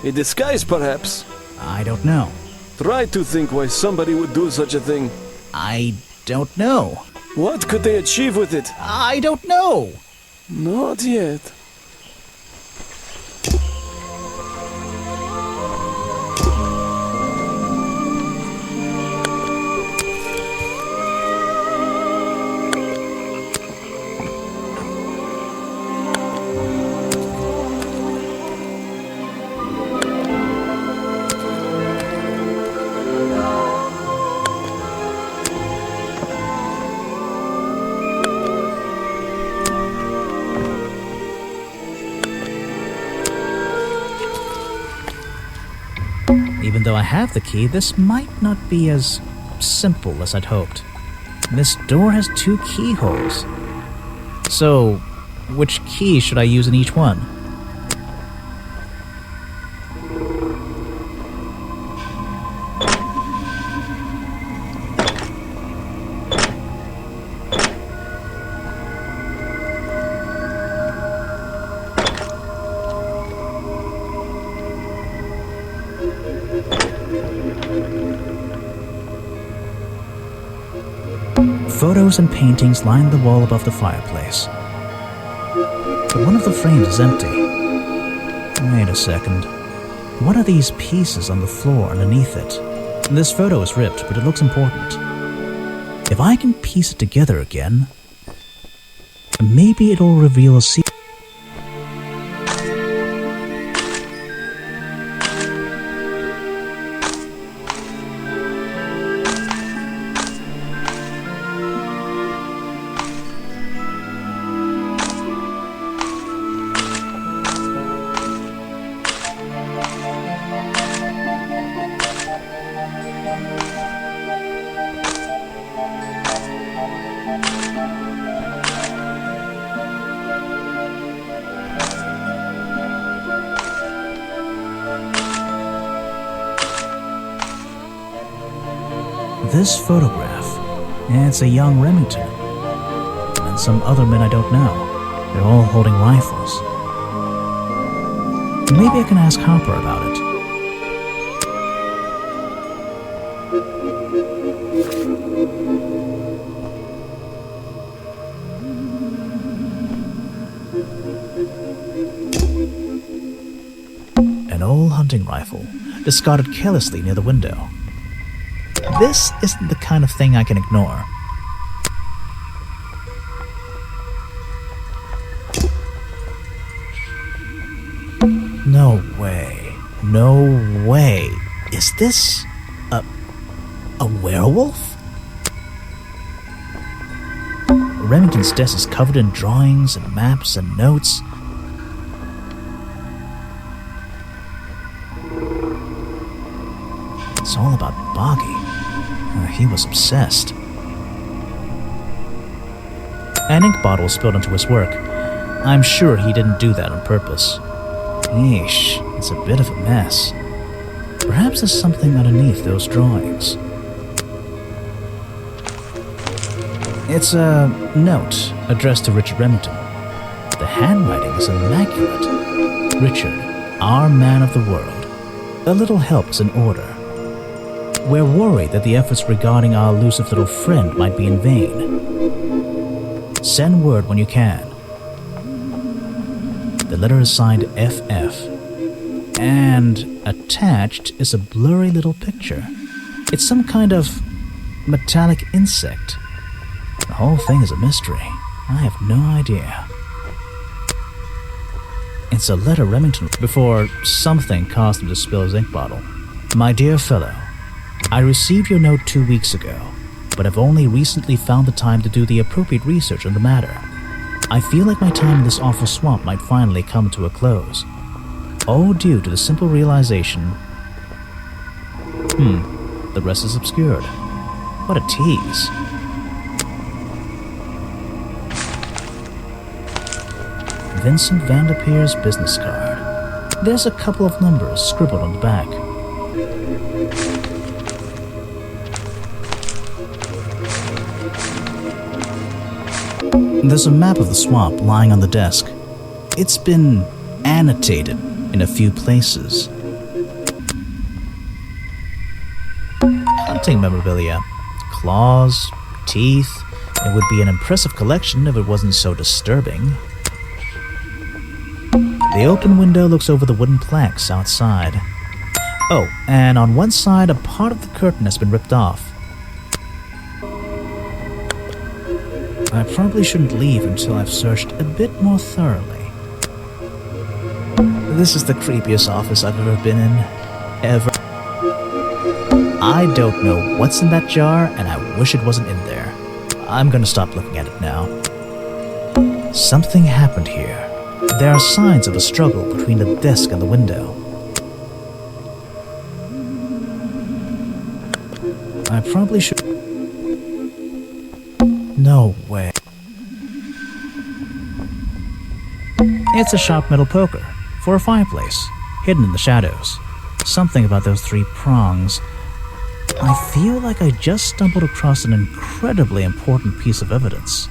A disguise, perhaps. I don't know. Try to think why somebody would do such a thing. I don't know. What could they achieve with it? I don't know. Not yet. Even though I have the key, this might not be as simple as I'd hoped. This door has 2 keyholes. So, which key should I use in each one? Photos and paintings line the wall above the fireplace. But one of the frames is empty. Wait a second. What are these pieces on the floor underneath it? This photo is ripped, but it looks important. If I can piece it together again, maybe it'll reveal a secret. This photograph, it's a young Remington, and some other men I don't know. They're all holding rifles. Maybe I can ask Harper about it. An old hunting rifle, discarded carelessly near the window. This isn't the kind of thing I can ignore. No way. No way. Is this a werewolf? Remington's desk is covered in drawings and maps and notes. It's all about Boggy. He was obsessed. An ink bottle spilled into his work. I'm sure he didn't do that on purpose. Yeesh, it's a bit of a mess. Perhaps there's something underneath those drawings. It's a note addressed to Richard Remington. The handwriting is immaculate. Richard, our man of the world. A little help is in order. We're worried that the efforts regarding our elusive little friend might be in vain. Send word when you can. The letter is signed FF. And attached is a blurry little picture. It's some kind of metallic insect. The whole thing is a mystery. I have no idea. It's a letter Remington before something caused him to spill his ink bottle. My dear fellow, I received your note 2 weeks ago, but have only recently found the time to do the appropriate research on the matter. I feel like my time in this awful swamp might finally come to a close. All due to the simple realization... the rest is obscured. What a tease. Vincent Vanderpeer's business card. There's a couple of numbers scribbled on the back. There's a map of the swamp lying on the desk. It's been annotated in a few places. Hunting memorabilia. Claws, teeth. It would be an impressive collection if it wasn't so disturbing. The open window looks over the wooden planks outside. Oh, and on one side, a part of the curtain has been ripped off. I probably shouldn't leave until I've searched a bit more thoroughly. This is the creepiest office I've ever been in. Ever. I don't know what's in that jar, and I wish it wasn't in there. I'm gonna stop looking at it now. Something happened here. There are signs of a struggle between the desk and the window. I probably should... No way. It's a sharp metal poker for a fireplace, hidden in the shadows. Something about those 3 prongs. I feel like I just stumbled across an incredibly important piece of evidence.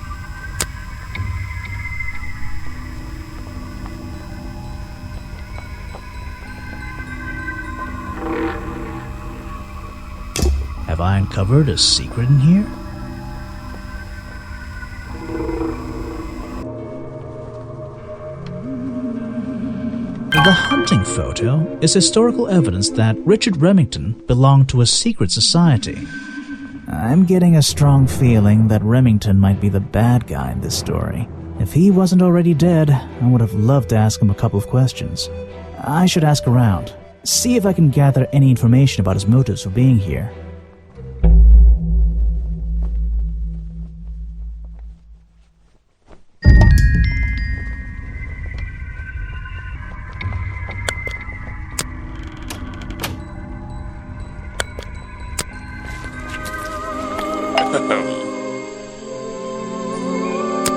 Have I uncovered a secret in here? The hunting photo is historical evidence that Richard Remington belonged to a secret society. I'm getting a strong feeling that Remington might be the bad guy in this story. If he wasn't already dead, I would have loved to ask him a couple of questions. I should ask around, see if I can gather any information about his motives for being here.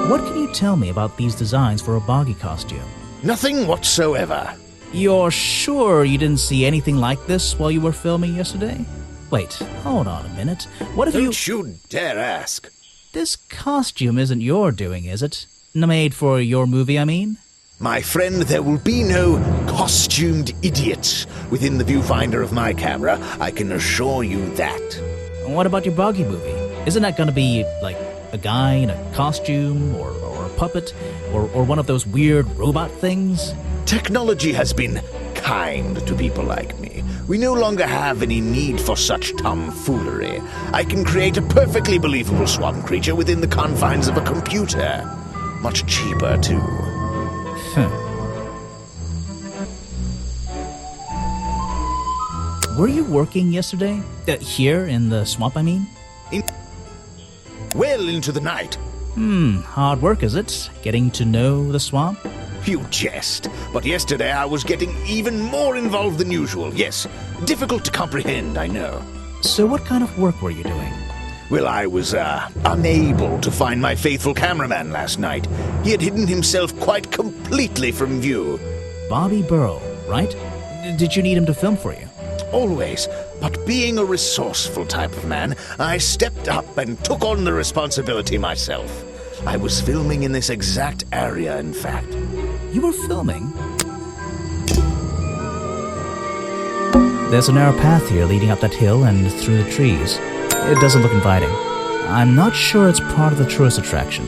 What can you tell me about these designs for a boggy costume? Nothing whatsoever. You're sure you didn't see anything like this while you were filming yesterday? Wait, hold on a minute. What if Don't you dare ask. This costume isn't your doing, is it? Made for your movie, I mean? My friend, there will be no costumed idiots within the viewfinder of my camera. I can assure you that. What about your boggy movie? Isn't that gonna be, like, a guy in a costume, or a puppet, or one of those weird robot things? Technology has been kind to people like me. We no longer have any need for such tomfoolery. I can create a perfectly believable swamp creature within the confines of a computer. Much cheaper, too. Were you working yesterday? Here in the swamp, I mean? Well into the night. Hard work, is it? Getting to know the swamp? You jest. But yesterday I was getting even more involved than usual. Yes, difficult to comprehend, I know. So what kind of work were you doing? Well, I was, unable to find my faithful cameraman last night. He had hidden himself quite completely from view. Bobby Burrow, right? Did you need him to film for you? Always. But being a resourceful type of man, I stepped up and took on the responsibility myself. I was filming in this exact area, in fact. You were filming? There's a narrow path here leading up that hill and through the trees. It doesn't look inviting. I'm not sure it's part of the tourist attraction.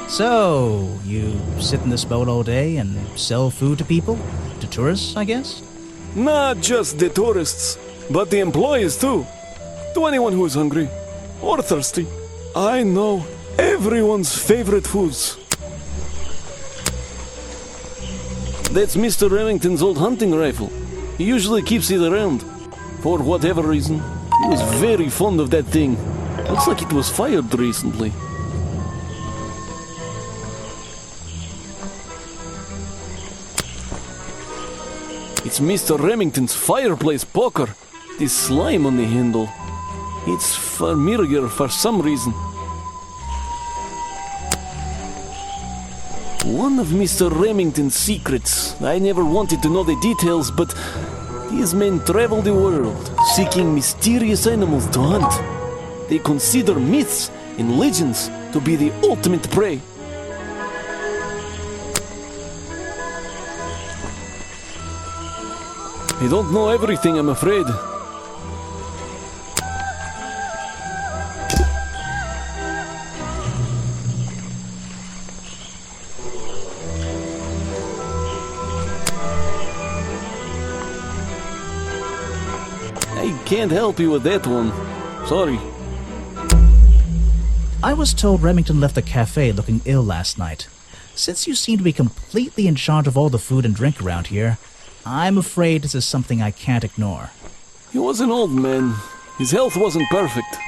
So, you sit in this boat all day and sell food to people? To tourists, I guess? Not just the tourists, but the employees too. To anyone who is hungry or thirsty. I know everyone's favorite foods. That's Mr. Remington's old hunting rifle. He usually keeps it around. For whatever reason, he was very fond of that thing. Looks like it was fired recently. It's Mr. Remington's fireplace poker. This slime on the handle. It's familiar for some reason. One of Mr. Remington's secrets. I never wanted to know the details, but these men travel the world, seeking mysterious animals to hunt. They consider myths and legends to be the ultimate prey. I don't know everything, I'm afraid. I can't help you with that one. Sorry. I was told Remington left the cafe looking ill last night. Since you seem to be completely in charge of all the food and drink around here, I'm afraid this is something I can't ignore. He was an old man. His health wasn't perfect.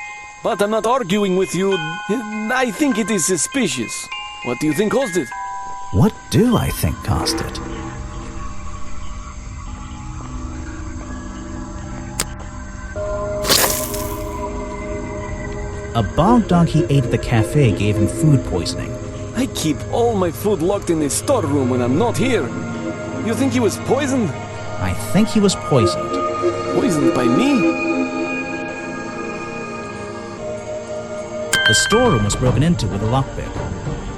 But I'm not arguing with you. I think it is suspicious. What do you think caused it? What do I think caused it? A bog dog he ate at the cafe gave him food poisoning. I keep all my food locked in the storeroom when I'm not here. You think he was poisoned? I think he was poisoned. Poisoned by me? The storeroom was broken into with a lockpick.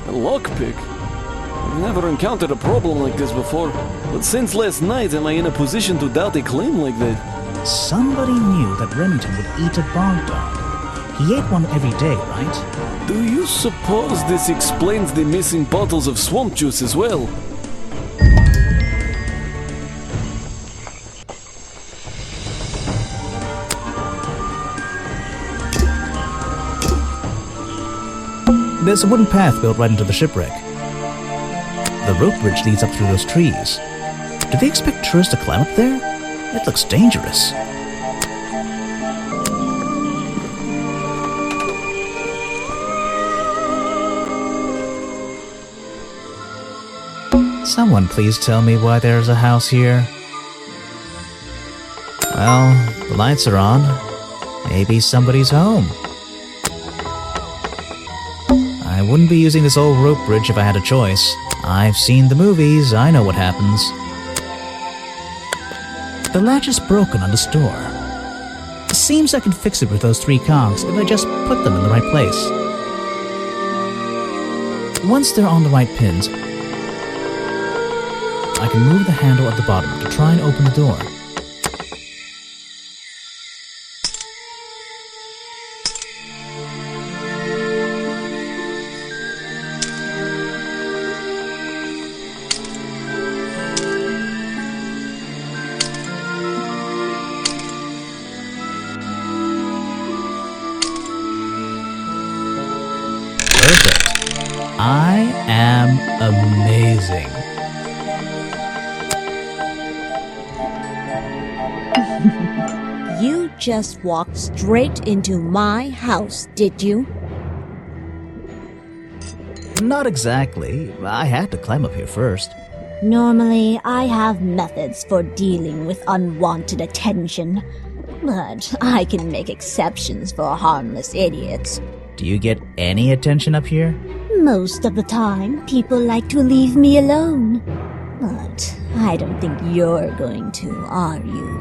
A lockpick? I've never encountered a problem like this before. But since last night, am I in a position to doubt a claim like that? Somebody knew that Remington would eat a bog dog. He ate one every day, right? Do you suppose this explains the missing bottles of swamp juice as well? There's a wooden path built right into the shipwreck. The rope bridge leads up through those trees. Do they expect tourists to climb up there? It looks dangerous. Someone please tell me why there's a house here. Well, the lights are on. Maybe somebody's home. I wouldn't be using this old rope bridge if I had a choice. I've seen the movies, I know what happens. The latch is broken on the door. It seems I can fix it with those 3 cogs if I just put them in the right place. Once they're on the right pins, I can move the handle at the bottom to try and open the door. Perfect. I am amazing. You just walked straight into my house, did you? Not exactly. I had to climb up here first. Normally, I have methods for dealing with unwanted attention, but I can make exceptions for harmless idiots. Do you get any attention up here? Most of the time, people like to leave me alone. But I don't think you're going to, are you?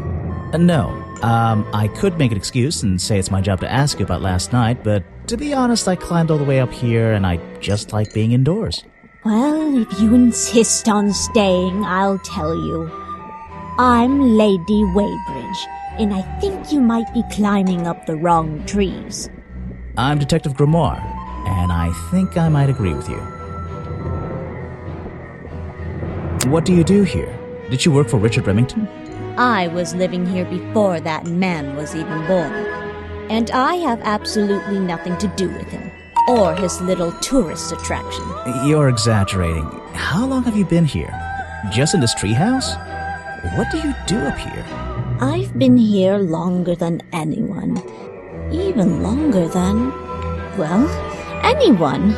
No. I could make an excuse and say it's my job to ask you about last night, but to be honest, I climbed all the way up here and I just like being indoors. Well, if you insist on staying, I'll tell you. I'm Lady Weybridge, and I think you might be climbing up the wrong trees. I'm Detective Grimoire, and I think I might agree with you. What do you do here? Did you work for Richard Remington? I was living here before that man was even born. And I have absolutely nothing to do with him, or his little tourist attraction. You're exaggerating. How long have you been here? Just in this treehouse? What do you do up here? I've been here longer than anyone. Even longer than, well, anyone.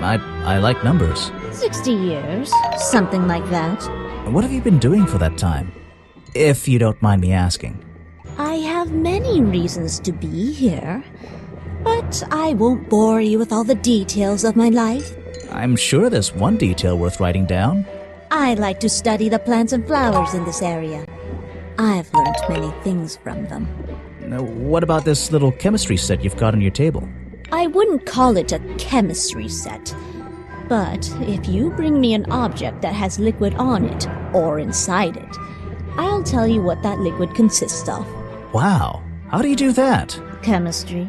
I like numbers. 60 years, something like that. What have you been doing for that time? If you don't mind me asking. I have many reasons to be here, but I won't bore you with all the details of my life. I'm sure there's one detail worth writing down. I like to study the plants and flowers in this area. I've learned many things from them. What about this little chemistry set you've got on your table? I wouldn't call it a chemistry set, but if you bring me an object that has liquid on it, or inside it, I'll tell you what that liquid consists of. Wow, how do you do that? Chemistry.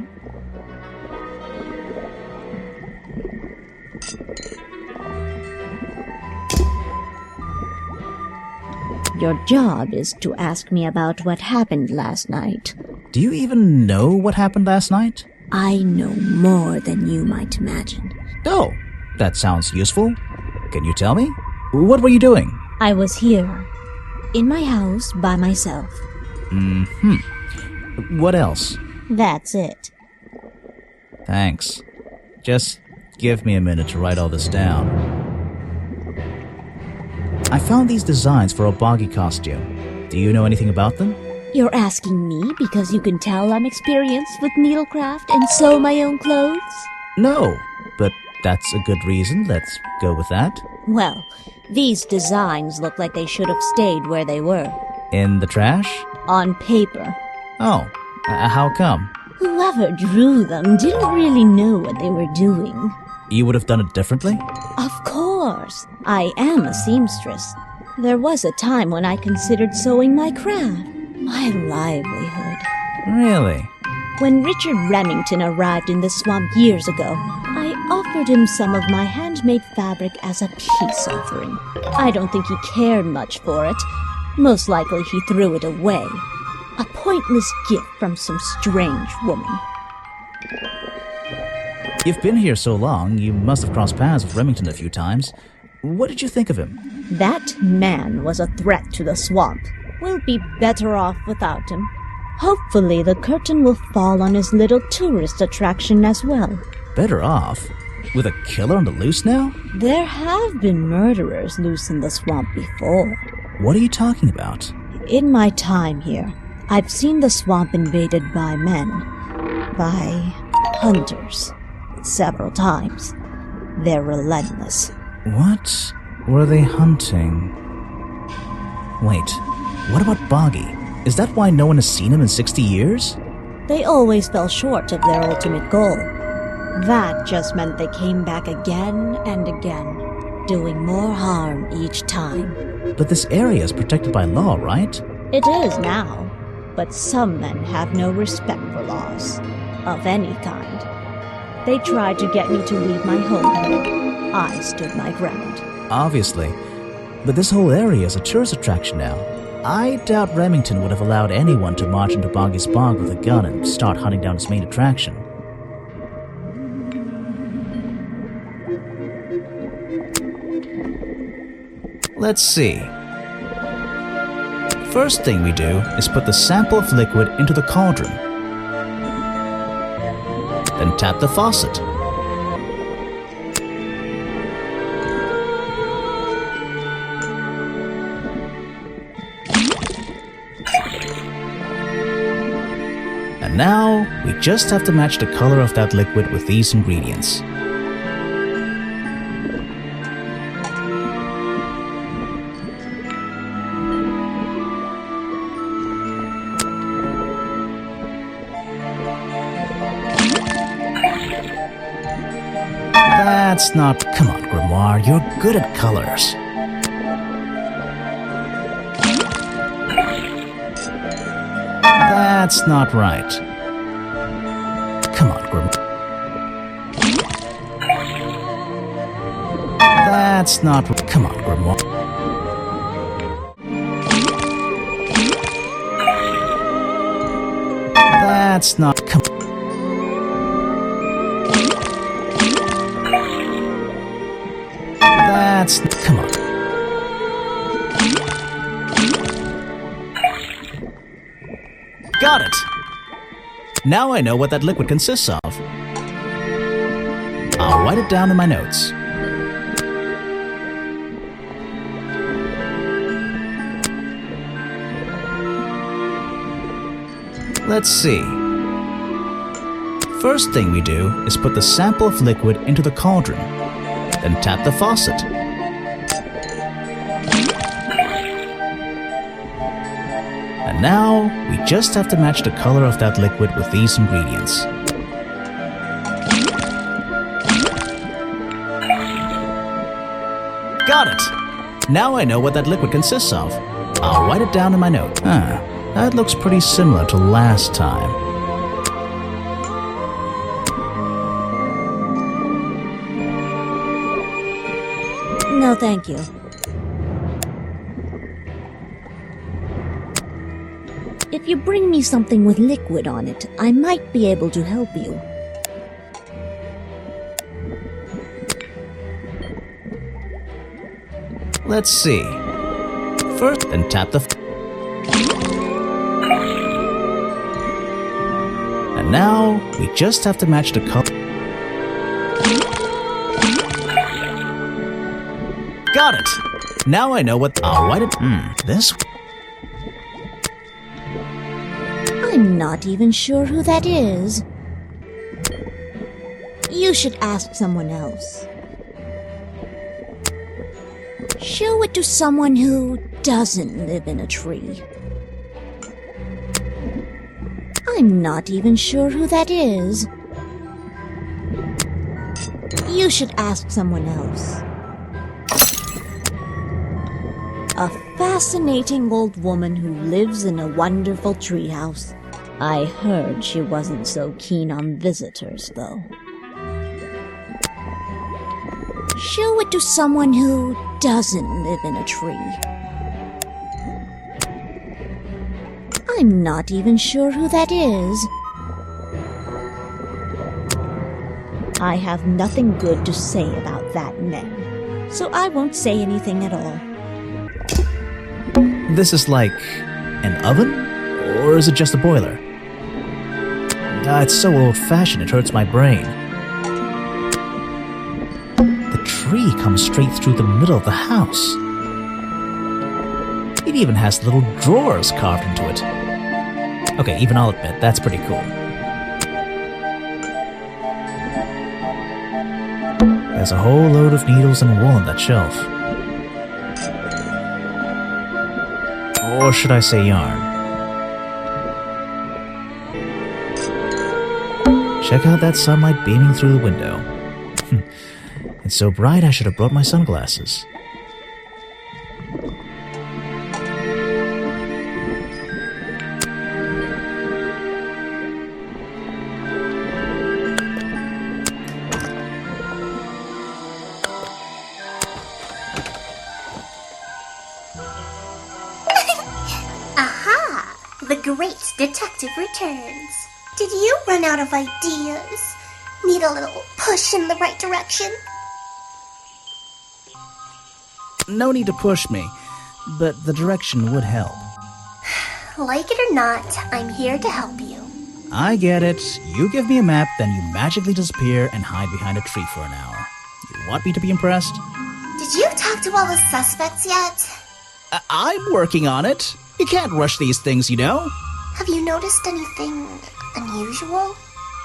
Your job is to ask me about what happened last night. Do you even know what happened last night? I know more than you might imagine. Oh, that sounds useful. Can you tell me? What were you doing? I was here, in my house, by myself. What else? That's it. Thanks. Just give me a minute to write all this down. I found these designs for a boggy costume. Do you know anything about them? You're asking me because you can tell I'm experienced with needlecraft and sew my own clothes? No, but that's a good reason. Let's go with that. Well, these designs look like they should have stayed where they were. In the trash? On paper. Oh, how come? Whoever drew them didn't really know what they were doing. You would have done it differently? Of course. I am a seamstress. There was a time when I considered sewing my craft, my livelihood. Really? When Richard Remington arrived in the swamp years ago, I offered him some of my handmade fabric as a peace offering. I don't think he cared much for it. Most likely he threw it away. A pointless gift from some strange woman. You've been here so long, you must have crossed paths with Remington a few times. What did you think of him? That man was a threat to the swamp. We'll be better off without him. Hopefully the curtain will fall on his little tourist attraction as well. Better off? With a killer on the loose now? There have been murderers loose in the swamp before. What are you talking about? In my time here, I've seen the swamp invaded by men. By hunters. Several times. They're relentless. What were they hunting? Wait, what about Boggy? Is that why no one has seen him in 60 years? They always fell short of their ultimate goal. That just meant they came back again and again, doing more harm each time. But this area is protected by law, right? It is now, but some men have no respect for laws, of any kind. They tried to get me to leave my home. I stood my ground. Obviously. But this whole area is a tourist attraction now. I doubt Remington would have allowed anyone to march into Boggy's bog with a gun and start hunting down its main attraction. Let's see. First thing we do is put the sample of liquid into the cauldron. Then tap the faucet. And now, we just have to match the color of that liquid with these ingredients. That's not... Come on, Grimoire, you're good at colors. That's not right. Come on, Grimoire. That's not... Come on, Grimoire. That's not... Come That's... Come on. Got it! Now I know what that liquid consists of. I'll write it down in my notes. Let's see. First thing we do is put the sample of liquid into the cauldron, then tap the faucet. And now, we just have to match the color of that liquid with these ingredients. Got it! Now I know what that liquid consists of. I'll write it down in my note. That looks pretty similar to last time. No, thank you. If you bring me something with liquid on it, I might be able to help you. Let's see. First, then tap the... And now, we just have to match the color. Got it! Now I know what... I'll write it... this... I'm not even sure who that is. You should ask someone else. Show it to someone who doesn't live in a tree. I'm not even sure who that is. You should ask someone else. A fascinating old woman who lives in a wonderful treehouse. I heard she wasn't so keen on visitors, though. Show it to someone who doesn't live in a tree. I'm not even sure who that is. I have nothing good to say about that man, so I won't say anything at all. This is like... an oven? Or is it just a boiler? It's so old-fashioned it hurts my brain. The tree comes straight through the middle of the house. It even has little drawers carved into it. Okay, even I'll admit, that's pretty cool. There's a whole load of needles and wool on that shelf. Or should I say yarn? Check out that sunlight beaming through the window. It's so bright I should have brought my sunglasses. Aha! The great detective returns. Did you run out of ideas? Need a little push in the right direction? No need to push me, but the direction would help. Like it or not, I'm here to help you. I get it. You give me a map, then you magically disappear and hide behind a tree for an hour. You want me to be impressed? Did you talk to all the suspects yet? I'm working on it. You can't rush these things, you know. Have you noticed anything unusual?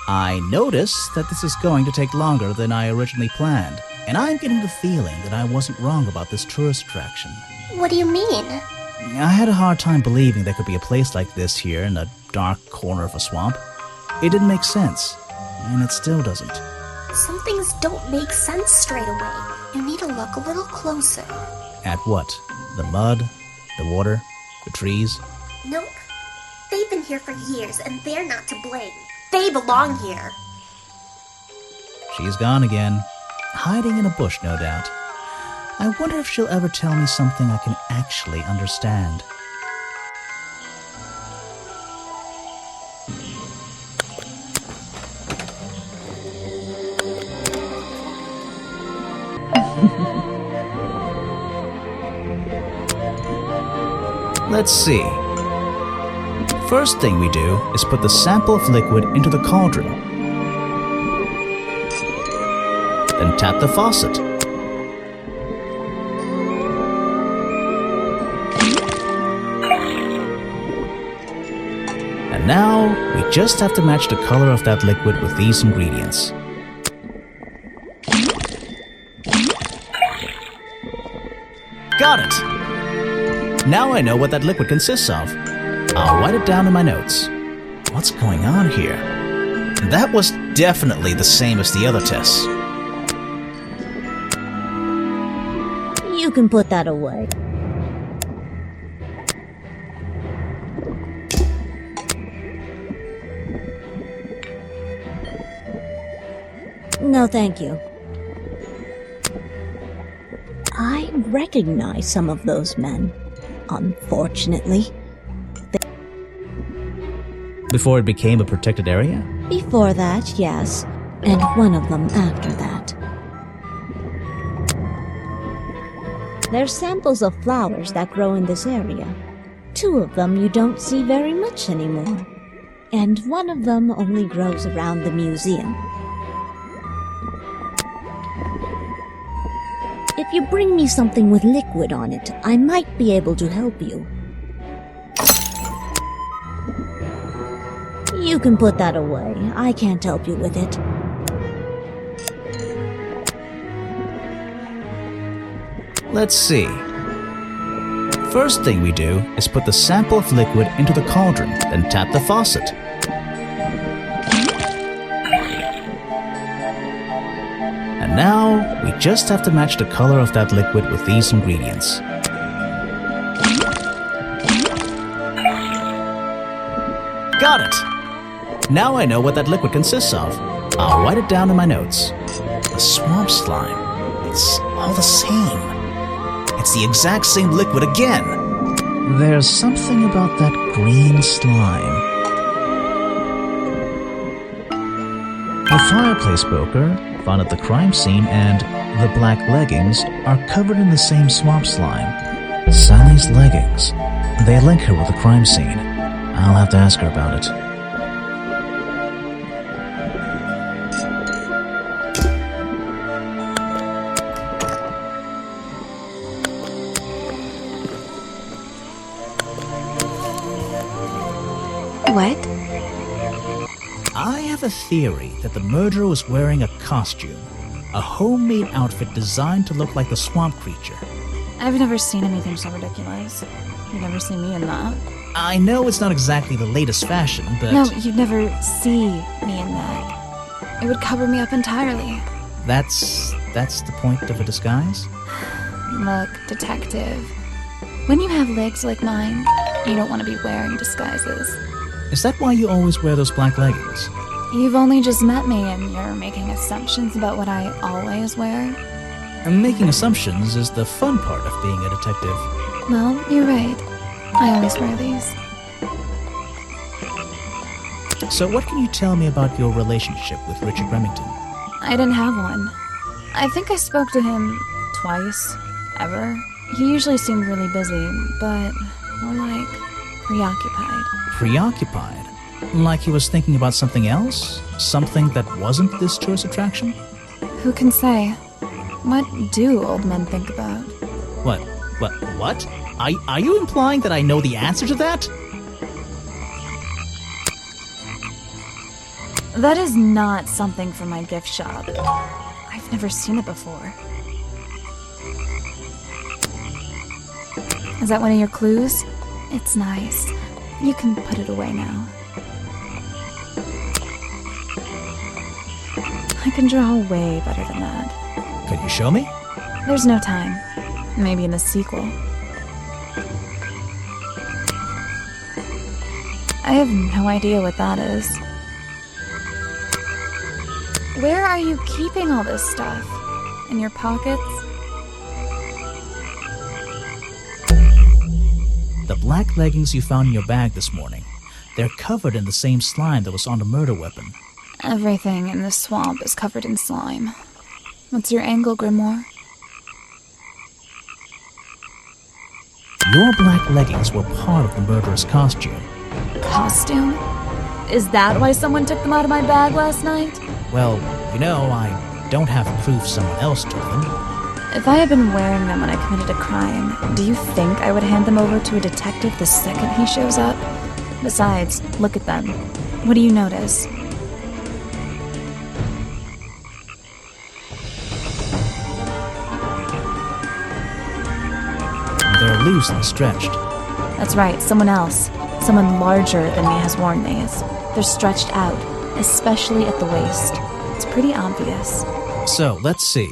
I notice that this is going to take longer than I originally planned, and I'm getting the feeling that I wasn't wrong about this tourist attraction. What do you mean? I had a hard time believing there could be a place like this here in a dark corner of a swamp. It didn't make sense, and it still doesn't. Some things don't make sense straight away. You need to look a little closer. At what? The mud? The water? The trees? Nope. They've been here for years, and they're not to blame. They belong here. She's gone again. Hiding in a bush, no doubt. I wonder if she'll ever tell me something I can actually understand. Let's see. First thing we do is put the sample of liquid into the cauldron. Then tap the faucet. And now, we just have to match the color of that liquid with these ingredients. Got it! Now I know what that liquid consists of. I'll write it down in my notes. What's going on here? That was definitely the same as the other tests. You can put that away. No, thank you. I recognize some of those men, unfortunately. Before it became a protected area? Before that, yes, and one of them after that. They're samples of flowers that grow in this area. 2 of them you don't see very much anymore, and one of them only grows around the museum. If you bring me something with liquid on it, I might be able to help you. You can put that away. I can't help you with it. Let's see. First thing we do is put the sample of liquid into the cauldron, then tap the faucet. And now, we just have to match the color of that liquid with these ingredients. Got it! Now I know what that liquid consists of. I'll write it down in my notes. The swamp slime. It's all the same. It's the exact same liquid again. There's something about that green slime. The fireplace poker found at the crime scene and the black leggings are covered in the same swamp slime. Sally's leggings. They link her with the crime scene. I'll have to ask her about it. What? I have a theory that the murderer was wearing a costume. A homemade outfit designed to look like the swamp creature. I've never seen anything so ridiculous. You'd never see me in that. I know it's not exactly the latest fashion, but... No, you'd never see me in that. It would cover me up entirely. That's the point of a disguise? Look, detective. When you have legs like mine, you don't want to be wearing disguises. Is that why you always wear those black leggings? You've only just met me and you're making assumptions about what I always wear. And making assumptions is the fun part of being a detective. Well, you're right. I always wear these. So what can you tell me about your relationship with Richard Remington? I didn't have one. I think I spoke to him twice, ever. He usually seemed really busy, but more like preoccupied. Preoccupied? Like he was thinking about something else? Something that wasn't this tourist attraction? Who can say? What do old men think about? What? Are you implying that I know the answer to that? That is not something from my gift shop. I've never seen it before. Is that one of your clues? It's nice. You can put it away now. I can draw way better than that. Could you show me? There's no time. Maybe in the sequel. I have no idea what that is. Where are you keeping all this stuff? In your pockets? The black leggings you found in your bag this morning. They're covered in the same slime that was on the murder weapon. Everything in this swamp is covered in slime. What's your angle, Grimoire? Your black leggings were part of the murderer's costume. Costume? Is that why someone took them out of my bag last night? Well, I don't have proof someone else took them. If I had been wearing them when I committed a crime, do you think I would hand them over to a detective the second he shows up? Besides, look at them. What do you notice? They're loose and stretched. That's right, someone else. Someone larger than me has worn these. They're stretched out, especially at the waist. It's pretty obvious. So, let's see.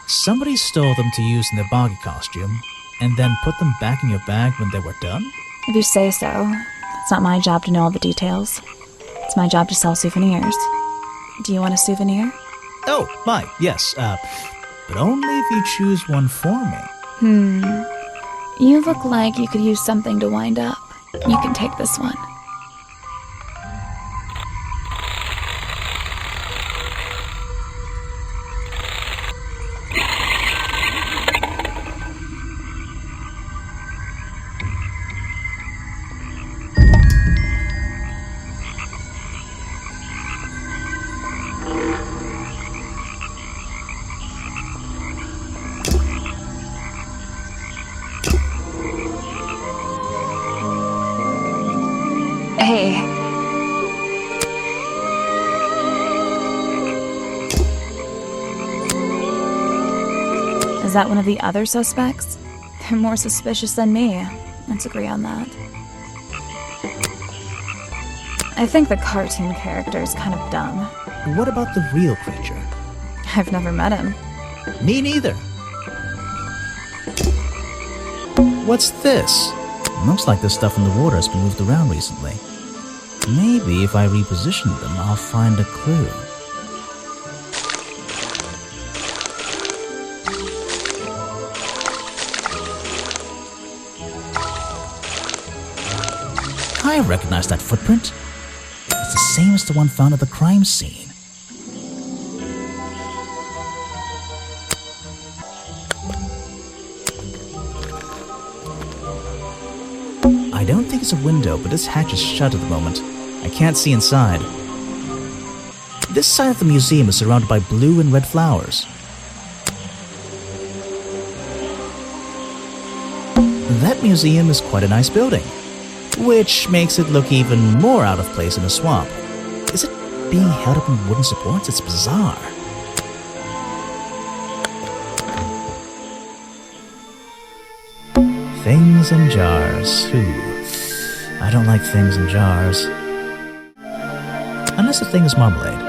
Somebody stole them to use in their boggy costume, and then put them back in your bag when they were done? If you say so. It's not my job to know all the details. It's my job to sell souvenirs. Do you want a souvenir? Oh, yes, but only if you choose one for me. You look like you could use something to wind up. You can take this one. Hey. Is that one of the other suspects? They're more suspicious than me. Let's agree on that. I think the cartoon character is kind of dumb. What about the real creature? I've never met him. Me neither. What's this? Looks like the stuff in the water has been moved around recently. Maybe if I reposition them, I'll find a clue. I recognize that footprint. It's the same as the one found at the crime scene. I don't think it's a window, but this hatch is shut at the moment. I can't see inside. This side of the museum is surrounded by blue and red flowers. That museum is quite a nice building, which makes it look even more out of place in a swamp. Is it being held up in wooden supports? It's bizarre. Things in jars. I don't like things in jars. Unless the thing is marmalade.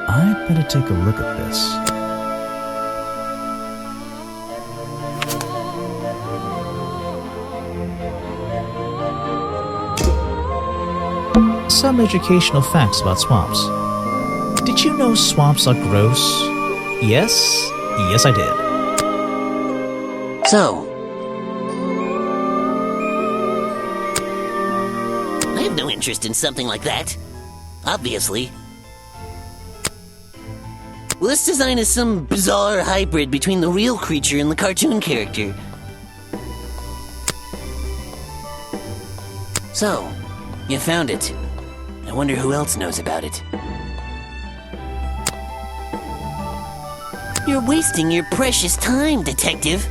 I'd better take a look at this. Some educational facts about swamps. Did you know swamps are gross? Yes? Yes, I did. So, I have no interest in something like that. Obviously. Well, this design is some bizarre hybrid between the real creature and the cartoon character. So, you found it. I wonder who else knows about it. You're wasting your precious time, detective.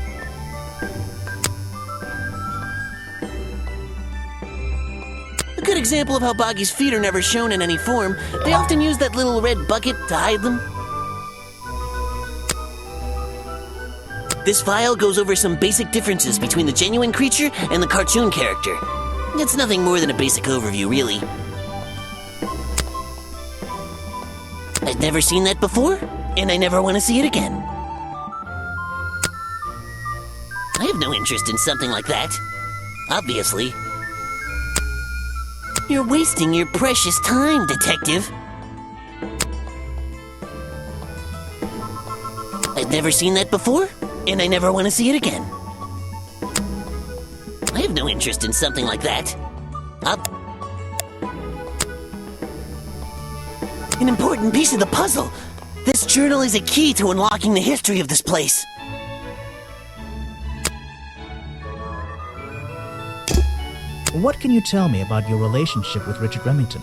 A good example of how Boggy's feet are never shown in any form, they often use that little red bucket to hide them. This file goes over some basic differences between the genuine creature and the cartoon character. It's nothing more than a basic overview, really. I've never seen that before, and I never want to see it again. I have no interest in something like that. Obviously. You're wasting your precious time, detective. I've never seen that before, and I never want to see it again. I have no interest in something like that. An important piece of the puzzle. This journal is a key to unlocking the history of this place. What can you tell me about your relationship with Richard Remington?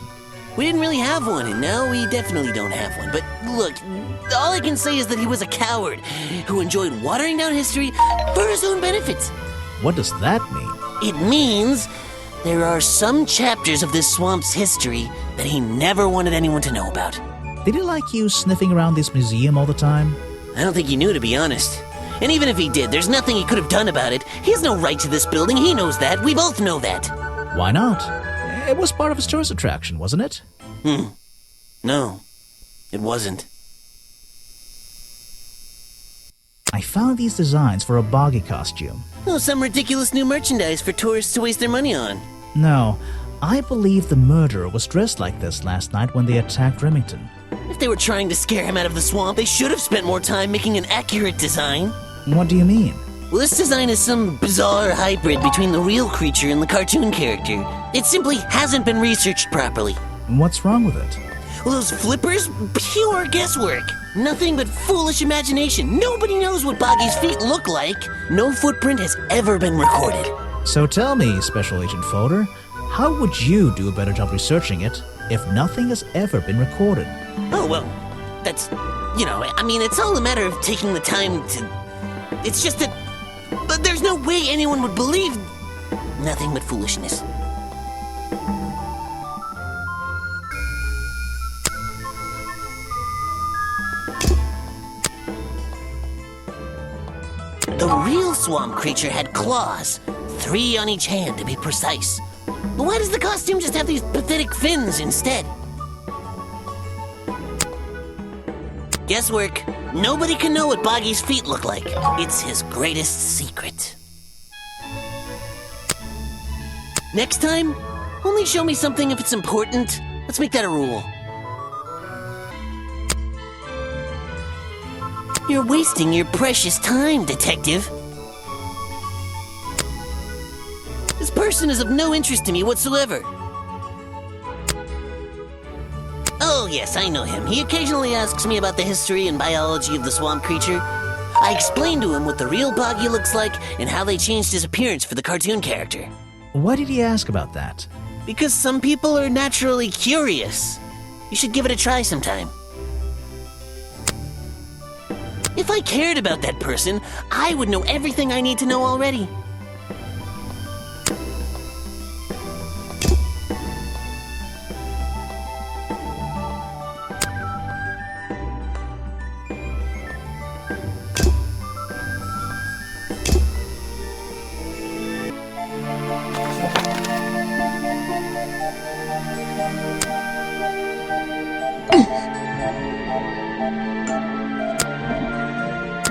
We didn't really have one, and now we definitely don't have one. But look, all I can say is that he was a coward who enjoyed watering down history for his own benefit. What does that mean? It means there are some chapters of this swamp's history that he never wanted anyone to know about. Did he like you sniffing around this museum all the time? I don't think he knew, to be honest. And even if he did, there's nothing he could have done about it. He has no right to this building. He knows that. We both know that. Why not? It was part of his tourist attraction, wasn't it? No, it wasn't. I found these designs for a Boggy costume. Oh, some ridiculous new merchandise for tourists to waste their money on. No, I believe the murderer was dressed like this last night when they attacked Remington. If they were trying to scare him out of the swamp, they should have spent more time making an accurate design. What do you mean? Well, this design is some bizarre hybrid between the real creature and the cartoon character. It simply hasn't been researched properly. What's wrong with it? Well, those flippers? Pure guesswork. Nothing but foolish imagination. Nobody knows what Boggy's feet look like. No footprint has ever been recorded. So tell me, Special Agent Folder, how would you do a better job researching it if nothing has ever been recorded? Oh, well, that's, it's all a matter of taking the time to... It's just that... But there's no way anyone would believe nothing but foolishness. The real swamp creature had claws, 3 on each hand to be precise. But why does the costume just have these pathetic fins instead? Guesswork. Nobody can know what Boggy's feet look like. It's his greatest secret. Next time, only show me something if it's important. Let's make that a rule. You're wasting your precious time, Detective. This person is of no interest to me whatsoever. Oh, yes, I know him. He occasionally asks me about the history and biology of the swamp creature. I explained to him what the real Boggy looks like and how they changed his appearance for the cartoon character. Why did he ask about that? Because some people are naturally curious. You should give it a try sometime. If I cared about that person, I would know everything I need to know already.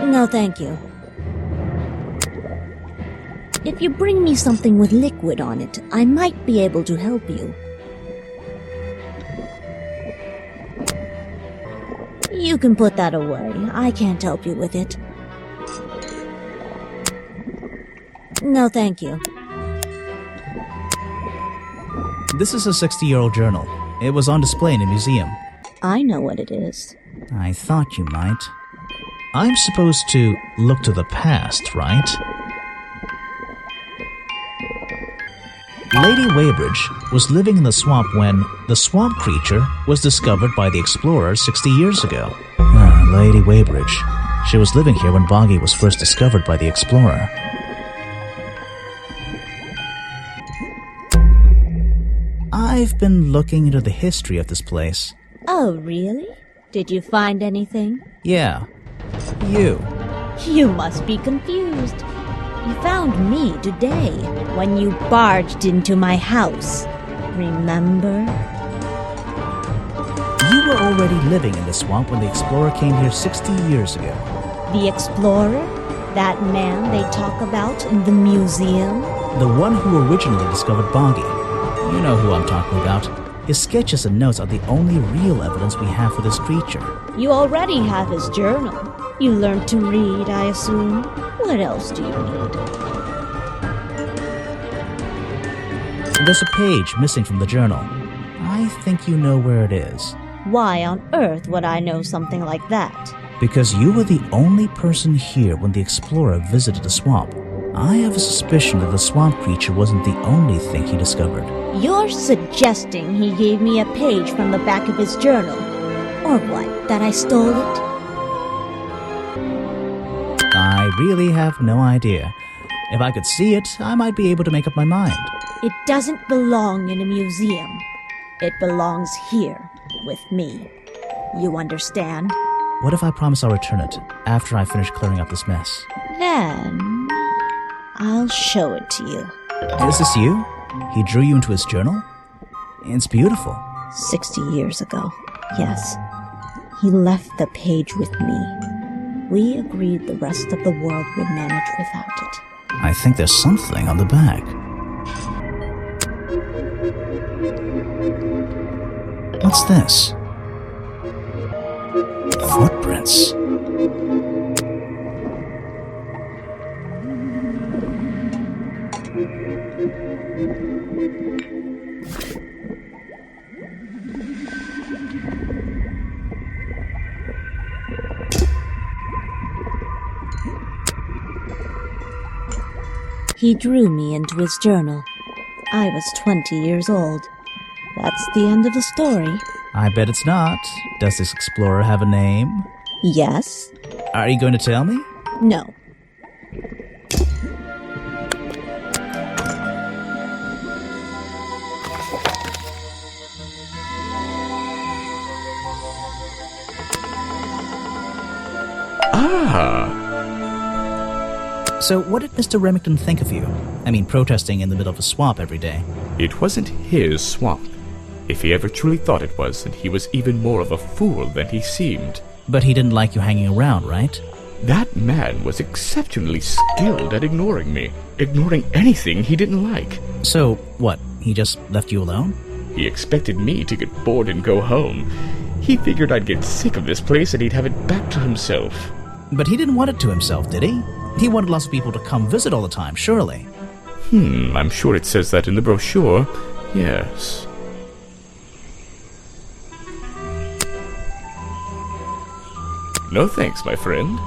No, thank you. If you bring me something with liquid on it, I might be able to help you. You can put that away. I can't help you with it. No, thank you. This is a 60-year-old journal. It was on display in a museum. I know what it is. I thought you might. I'm supposed to look to the past, right? Lady Weybridge was living in the swamp when the swamp creature was discovered by the explorers 60 years ago. Lady Weybridge. She was living here when Boggy was first discovered by the explorer. I've been looking into the history of this place. Oh, really? Did you find anything? Yeah. You. You must be confused. You found me today when you barged into my house. Remember? You were already living in the swamp when the explorer came here 60 years ago. The explorer? That man they talk about in the museum? The one who originally discovered Boggy. You know who I'm talking about. His sketches and notes are the only real evidence we have for this creature. You already have his journal. You learned to read, I assume. What else do you need? There's a page missing from the journal. I think you know where it is. Why on earth would I know something like that? Because you were the only person here when the explorer visited the swamp. I have a suspicion that the swamp creature wasn't the only thing he discovered. You're suggesting he gave me a page from the back of his journal. Or what, that I stole it? I really have no idea. If I could see it, I might be able to make up my mind. It doesn't belong in a museum. It belongs here, with me. You understand? What if I promise I'll return it after I finish clearing up this mess? Then I'll show it to you. Is this you? He drew you into his journal? It's beautiful. 60 years ago, yes. He left the page with me. We agreed the rest of the world would manage without it. I think there's something on the back. What's this? Footprints. He drew me into his journal. I was 20 years old. That's the end of the story. I bet it's not. Does this explorer have a name? Yes. Are you going to tell me? No. Ah! So what did Mr. Remington think of you? I mean, protesting in the middle of a swamp every day. It wasn't his swamp. If he ever truly thought it was, then he was even more of a fool than he seemed. But he didn't like you hanging around, right? That man was exceptionally skilled at ignoring me. Ignoring anything he didn't like. So, what, he just left you alone? He expected me to get bored and go home. He figured I'd get sick of this place and he'd have it back to himself. But he didn't want it to himself, did he? He wanted lots of people to come visit all the time, surely. I'm sure it says that in the brochure. Yes. No thanks, my friend.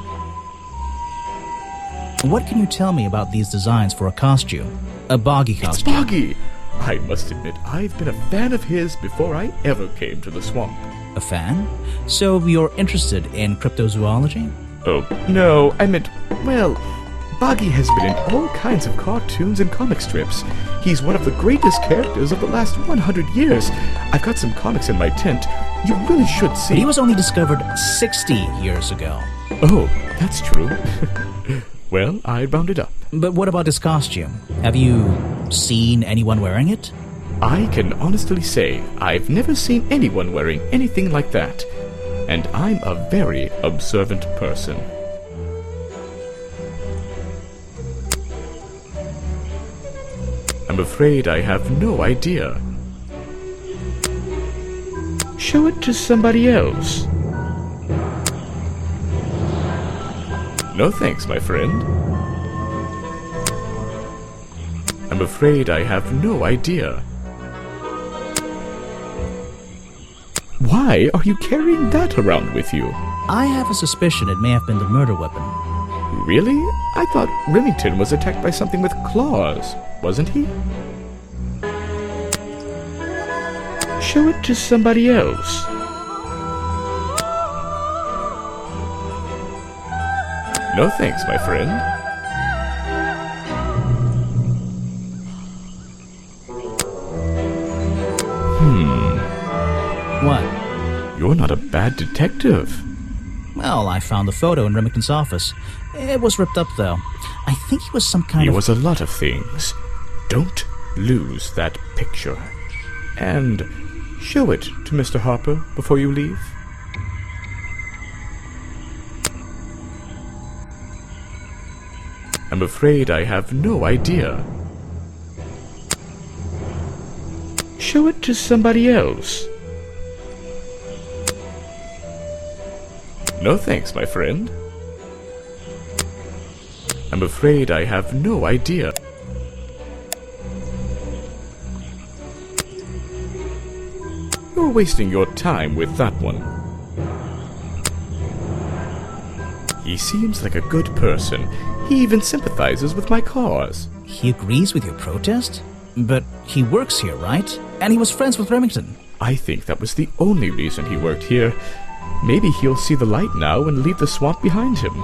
What can you tell me about these designs for a costume? A boggy costume. It's Boggy! I must admit, I've been a fan of his before I ever came to the swamp. A fan? So you're interested in cryptozoology? Oh, no, I meant, well, Boggy has been in all kinds of cartoons and comic strips. He's one of the greatest characters of the last 100 years. I've got some comics in my tent. You really should see. But he was only discovered 60 years ago. Oh, that's true. Well, I rounded up. But what about his costume? Have you seen anyone wearing it? I can honestly say I've never seen anyone wearing anything like that. And I'm a very observant person. I'm afraid I have no idea. Show it to somebody else. No thanks, my friend. I'm afraid I have no idea. Why are you carrying that around with you? I have a suspicion it may have been the murder weapon. Really? I thought Remington was attacked by something with claws, wasn't he? Show it to somebody else. No thanks, my friend. What? You're not a bad detective. Well, I found the photo in Remington's office. It was ripped up, though. I think he was some kind He of... was a lot of things. Don't lose that picture. And show it to Mr. Harper before you leave. I'm afraid I have no idea. Show it to somebody else. No thanks, my friend. I'm afraid I have no idea. You're wasting your time with that one. He seems like a good person. He even sympathizes with my cause. He agrees with your protest? But he works here, right? And he was friends with Remington. I think that was the only reason he worked here. Maybe he'll see the light now and leave the swamp behind him.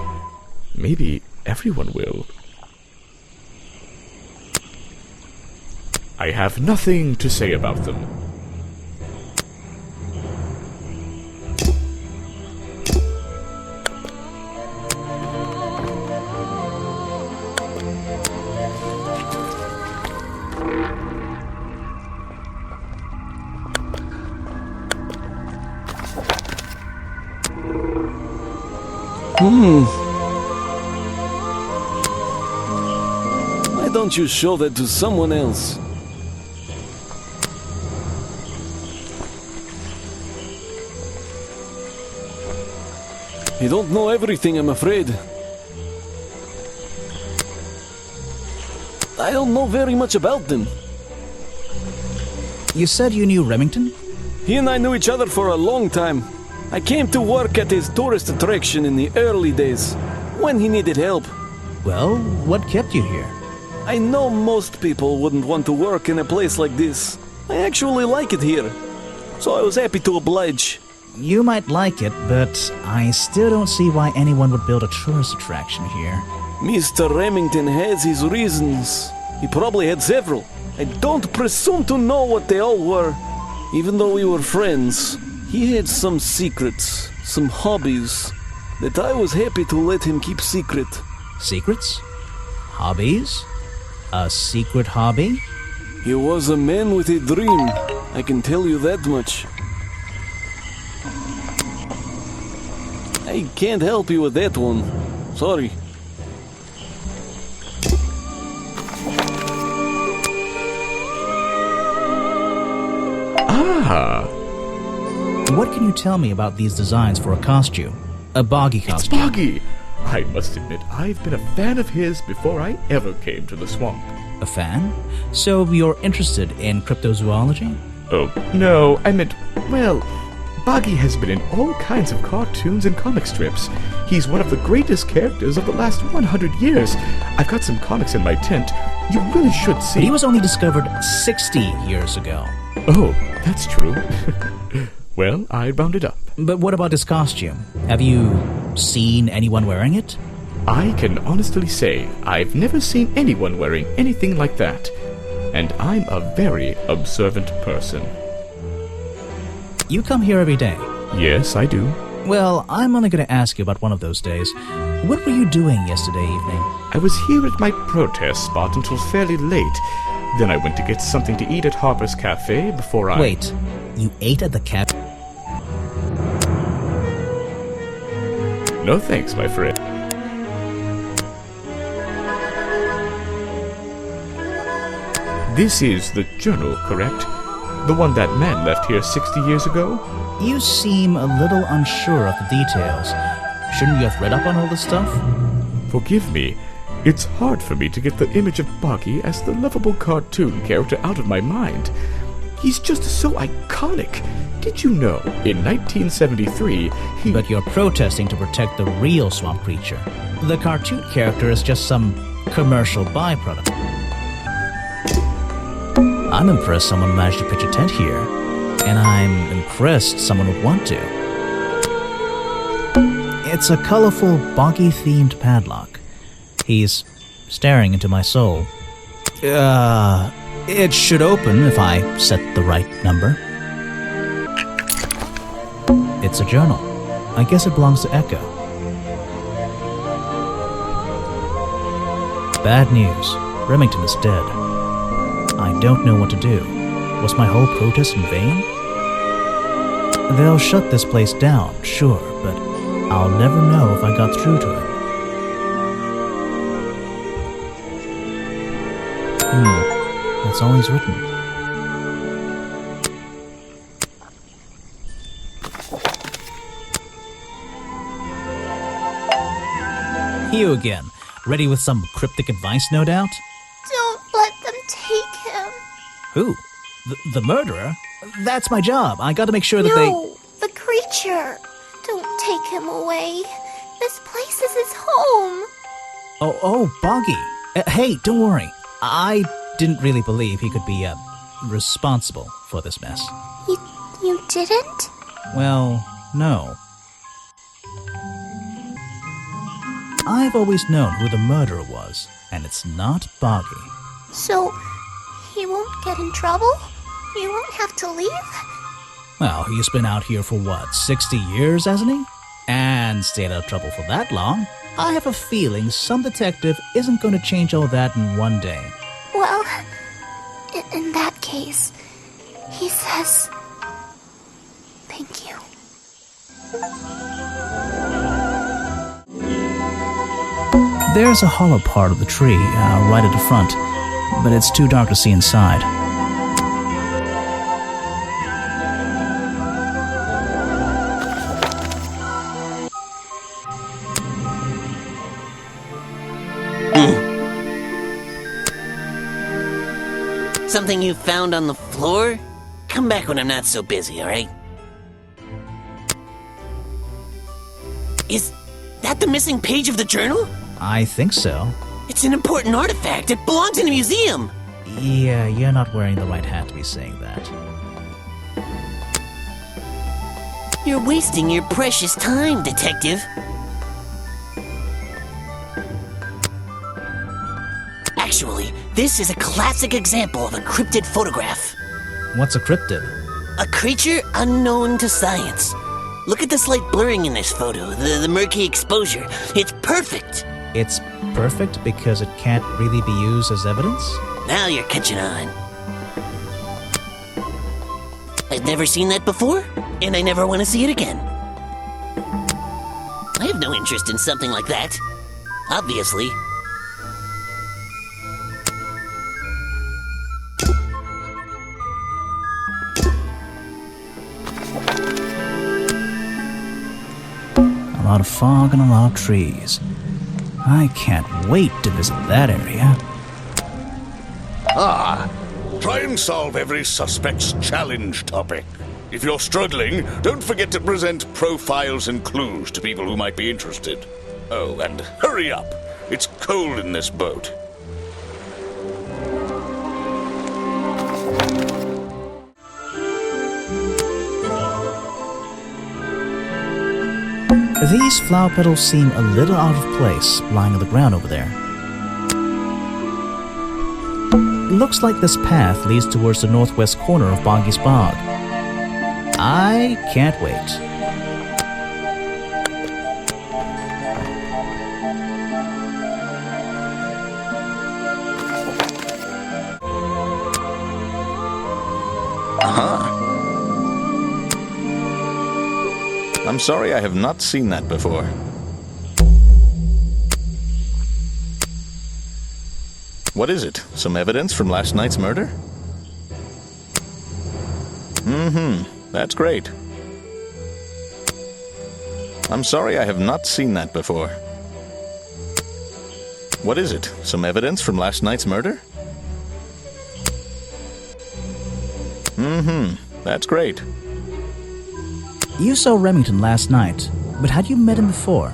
Maybe everyone will. I have nothing to say about them. Why don't you show that to someone else? You don't know everything, I'm afraid. I don't know very much about them. You said you knew Remington? He and I knew each other for a long time. I came to work at his tourist attraction in the early days, when he needed help. Well, what kept you here? I know most people wouldn't want to work in a place like this. I actually like it here, so I was happy to oblige. You might like it, but I still don't see why anyone would build a tourist attraction here. Mr. Remington has his reasons. He probably had several. I don't presume to know what they all were. Even though we were friends, he had some secrets, some hobbies, that I was happy to let him keep secret. Secrets? Hobbies? A secret hobby? He was a man with a dream, I can tell you that much. I can't help you with that one. Sorry. Ah! What can you tell me about these designs for a costume? A boggy costume. It's Boggy! I must admit, I've been a fan of his before I ever came to the swamp. A fan? So you're interested in cryptozoology? Oh, no, I meant, well, Boggy has been in all kinds of cartoons and comic strips. He's one of the greatest characters of the last 100 years. I've got some comics in my tent. You really should see. But he was only discovered 60 years ago. Oh, that's true. Well, I rounded up. But what about his costume? Have you seen anyone wearing it? I can honestly say I've never seen anyone wearing anything like that. And I'm a very observant person. You come here every day? Yes, I do. Well, I'm only going to ask you about one of those days. What were you doing yesterday evening? I was here at my protest spot until fairly late. Then I went to get something to eat at Harper's Cafe before I... Wait, you ate at the cafe? No thanks, my friend. This is the journal, correct? The one that man left here 60 years ago? You seem a little unsure of the details. Shouldn't you have read up on all this stuff? Forgive me. It's hard for me to get the image of Boggy as the lovable cartoon character out of my mind. He's just so iconic. Did you know, in 1973, he... But you're protesting to protect the real swamp creature. The cartoon character is just some commercial byproduct. I'm impressed someone managed to pitch a tent here. And I'm impressed someone would want to. It's a colorful, boggy-themed padlock. He's staring into my soul. It should open if I set the right number. It's a journal. I guess it belongs to Echo. Bad news. Remington is dead. I don't know what to do. Was my whole protest in vain? They'll shut this place down, sure, but I'll never know if I got through to it. That's all he's written. You again. Ready with some cryptic advice, no doubt? Don't let them take him. Who? The murderer? That's my job. I gotta make sure that they... No, the creature. Don't take him away. This place is his home. Oh, Boggy. Hey, don't worry. I didn't really believe he could be, responsible for this mess. You didn't? Well, no. I've always known who the murderer was, and it's not Boggy. So, he won't get in trouble? You won't have to leave? Well, he's been out here for what, 60 years, hasn't he? And stayed out of trouble for that long. I have a feeling some detective isn't going to change all that in one day. Well, in that case, he says... Thank you. There's a hollow part of the tree, right at the front, but it's too dark to see inside. Something you found on the floor? Come back when I'm not so busy, alright? Is that the missing page of the journal? I think so. It's an important artifact. It belongs in a museum. Yeah, you're not wearing the right hat to be saying that. You're wasting your precious time, detective. Actually, this is a classic example of a cryptid photograph. What's a cryptid? A creature unknown to science. Look at the slight blurring in this photo, the murky exposure. It's perfect. It's perfect because it can't really be used as evidence? Now you're catching on. I've never seen that before, and I never want to see it again. I have no interest in something like that. Obviously. A lot of fog and a lot of trees. I can't wait to visit that area. Try and solve every suspect's challenge topic. If you're struggling, don't forget to present profiles and clues to people who might be interested. Oh, and hurry up. It's cold in this boat. These flower petals seem a little out of place, lying on the ground over there. Looks like this path leads towards the northwest corner of Boggy's Bog. I can't wait. I'm sorry, I have not seen that before. What is it? Some evidence from last night's murder? That's great. I'm sorry, I have not seen that before. What is it? Some evidence from last night's murder? That's great. You saw Remington last night, but had you met him before?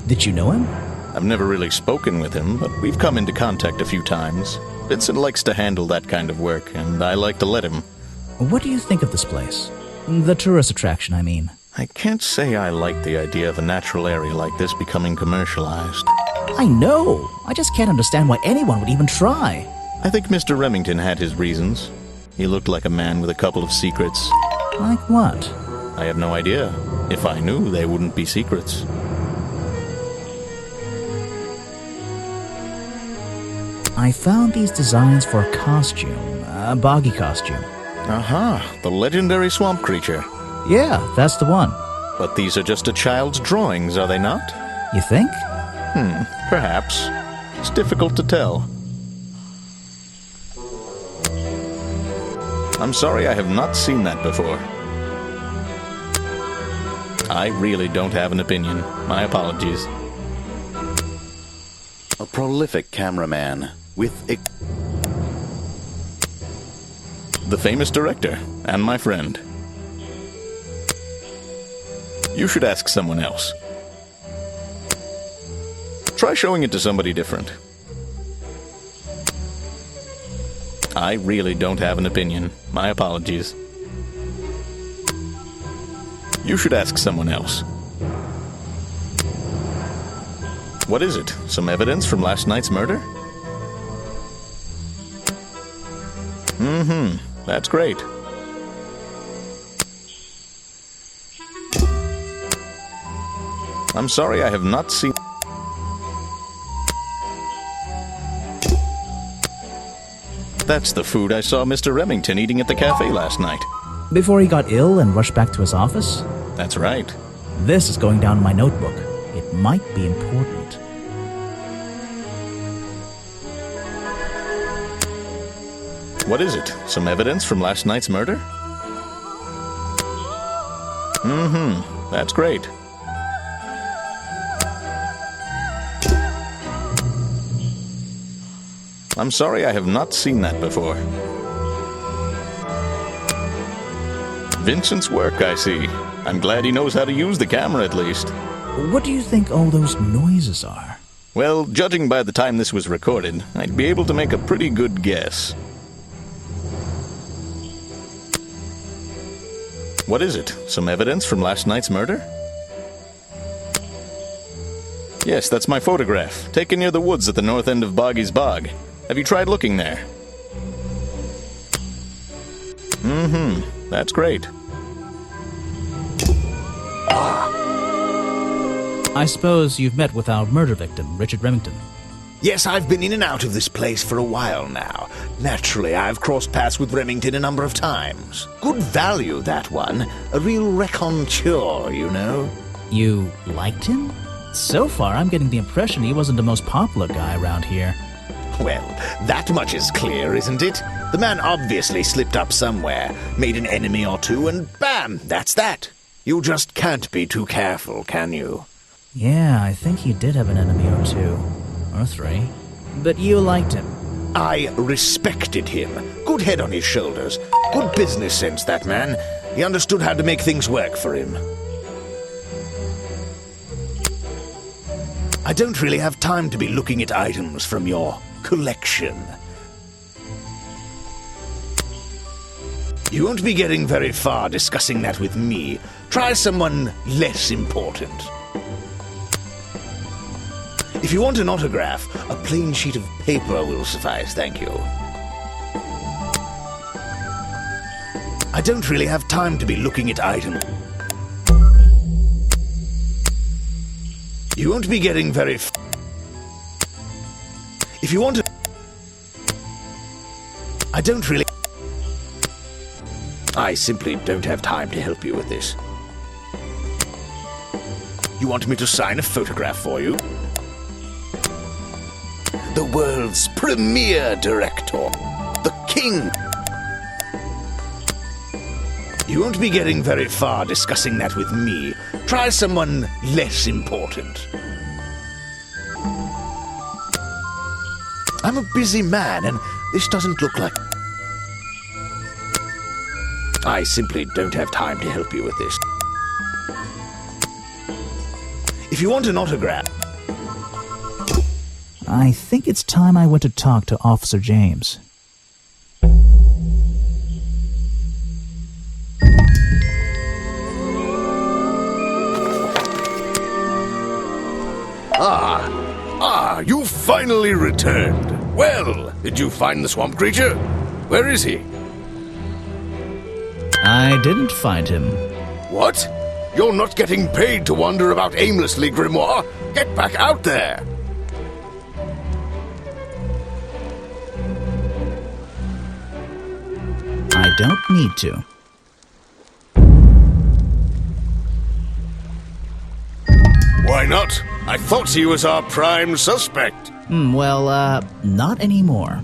Did you know him? I've never really spoken with him, but we've come into contact a few times. Vincent likes to handle that kind of work, and I like to let him. What do you think of this place? The tourist attraction, I mean. I can't say I like the idea of a natural area like this becoming commercialized. I know! I just can't understand why anyone would even try. I think Mr. Remington had his reasons. He looked like a man with a couple of secrets. Like what? I have no idea. If I knew, they wouldn't be secrets. I found these designs for a costume, a Boggy costume. The legendary swamp creature. Yeah, that's the one. But these are just a child's drawings, are they not? You think? Perhaps. It's difficult to tell. I'm sorry, I have not seen that before. I really don't have an opinion. My apologies. A prolific cameraman with The famous director, and my friend. You should ask someone else. try showing it to somebody different. I really don't have an opinion. My apologies. You should ask someone else. What is it? Some evidence from last night's murder? That's great. I'm sorry I have not seen... That's the food I saw Mr. Remington eating at the cafe last night. Before he got ill and rushed back to his office? That's right. This is going down in my notebook. It might be important. What is it? Some evidence from last night's murder? That's great. I'm sorry I have not seen that before. Vincent's work, I see. I'm glad he knows how to use the camera at least. What do you think all those noises are? Well, judging by the time this was recorded, I'd be able to make a pretty good guess. What is it? Some evidence from last night's murder? Yes, that's my photograph, taken near the woods at the north end of Boggy's Bog. Have you tried looking there? That's great. I suppose you've met with our murder victim, Richard Remington. Yes, I've been in and out of this place for a while now. Naturally, I've crossed paths with Remington a number of times. Good value, that one. A real raconteur, you know. You liked him? So far, I'm getting the impression he wasn't the most popular guy around here. Well, that much is clear, isn't it? The man obviously slipped up somewhere, made an enemy or two, and bam, that's that. You just can't be too careful, can you? Yeah, I think he did have an enemy or two. Or three. But you liked him. I respected him. Good head on his shoulders. Good business sense, that man. He understood how to make things work for him. I don't really have time to be looking at items from your collection. You won't be getting very far discussing that with me. Try someone less important. If you want an autograph, a plain sheet of paper will suffice, thank you. I don't really have time to be looking at items. You won't be getting very If you want to... I don't really... I simply don't have time to help you with this. You want me to sign a photograph for you? The world's premier director, the king. You won't be getting very far discussing that with me. Try someone less important. I'm a busy man, and this doesn't look like... I simply don't have time to help you with this. If you want an autograph... I think it's time I went to talk to Officer James. You finally returned. Well, did you find the swamp creature? Where is he? I didn't find him. What? You're not getting paid to wander about aimlessly, Grimoire. Get back out there. I don't need to. Why not? I thought he was our prime suspect. Not anymore.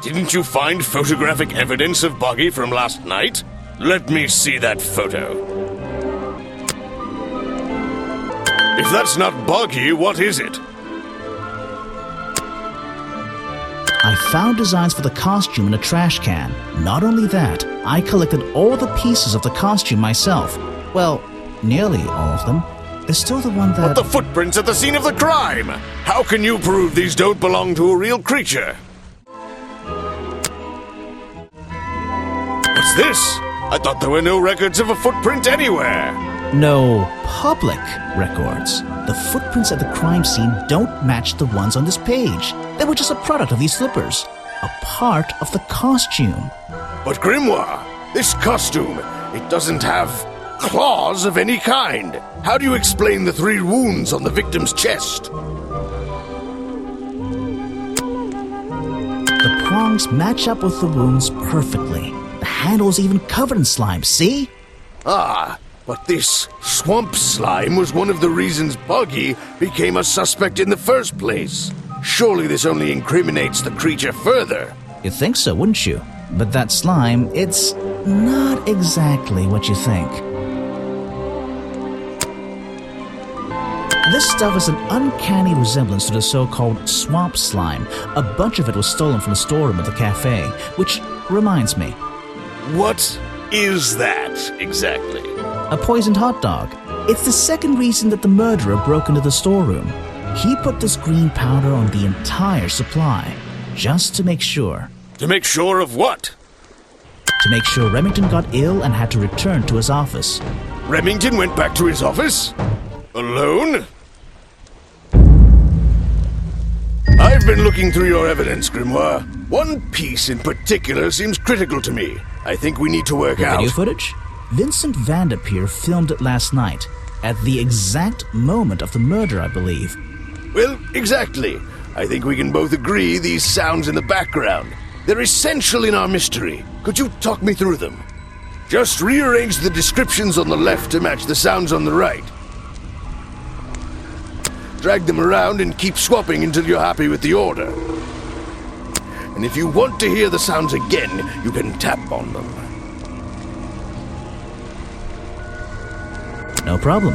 Didn't you find photographic evidence of Boggy from last night? Let me see that photo. If that's not Boggy, what is it? I found designs for the costume in a trash can. Not only that, I collected all the pieces of the costume myself. Well, nearly all of them. is still the one that... But the footprints at the scene of the crime! How can you prove these don't belong to a real creature? What's this? I thought there were no records of a footprint anywhere. No public records. The footprints at the crime scene don't match the ones on this page. They were just a product of these slippers. A part of the costume. But Grimoire, this costume, it doesn't have claws of any kind. How do you explain the 3 wounds on the victim's chest? The prongs match up with the wounds perfectly. The handle's even covered in slime, see? Ah, but this swamp slime was one of the reasons Buggy became a suspect in the first place. Surely this only incriminates the creature further. You'd think so, wouldn't you? But that slime, it's not exactly what you think. This stuff is an uncanny resemblance to the so-called swamp slime. A bunch of it was stolen from the storeroom at the cafe, which reminds me. What is that exactly? A poisoned hot dog. It's the second reason that the murderer broke into the storeroom. He put this green powder on the entire supply, just to make sure. To make sure of what? To make sure Remington got ill and had to return to his office. Remington went back to his office? Alone? I've been looking through your evidence, Grimoire. One piece in particular seems critical to me. I think we need to work out. Video footage? Vincent Vanderpeer filmed it last night, at the exact moment of the murder, I believe. Well, exactly. I think we can both agree these sounds in the background. They're essential in our mystery. Could you talk me through them? Just rearrange the descriptions on the left to match the sounds on the right. Drag them around and keep swapping until you're happy with the order. And if you want to hear the sounds again, you can tap on them. No problem.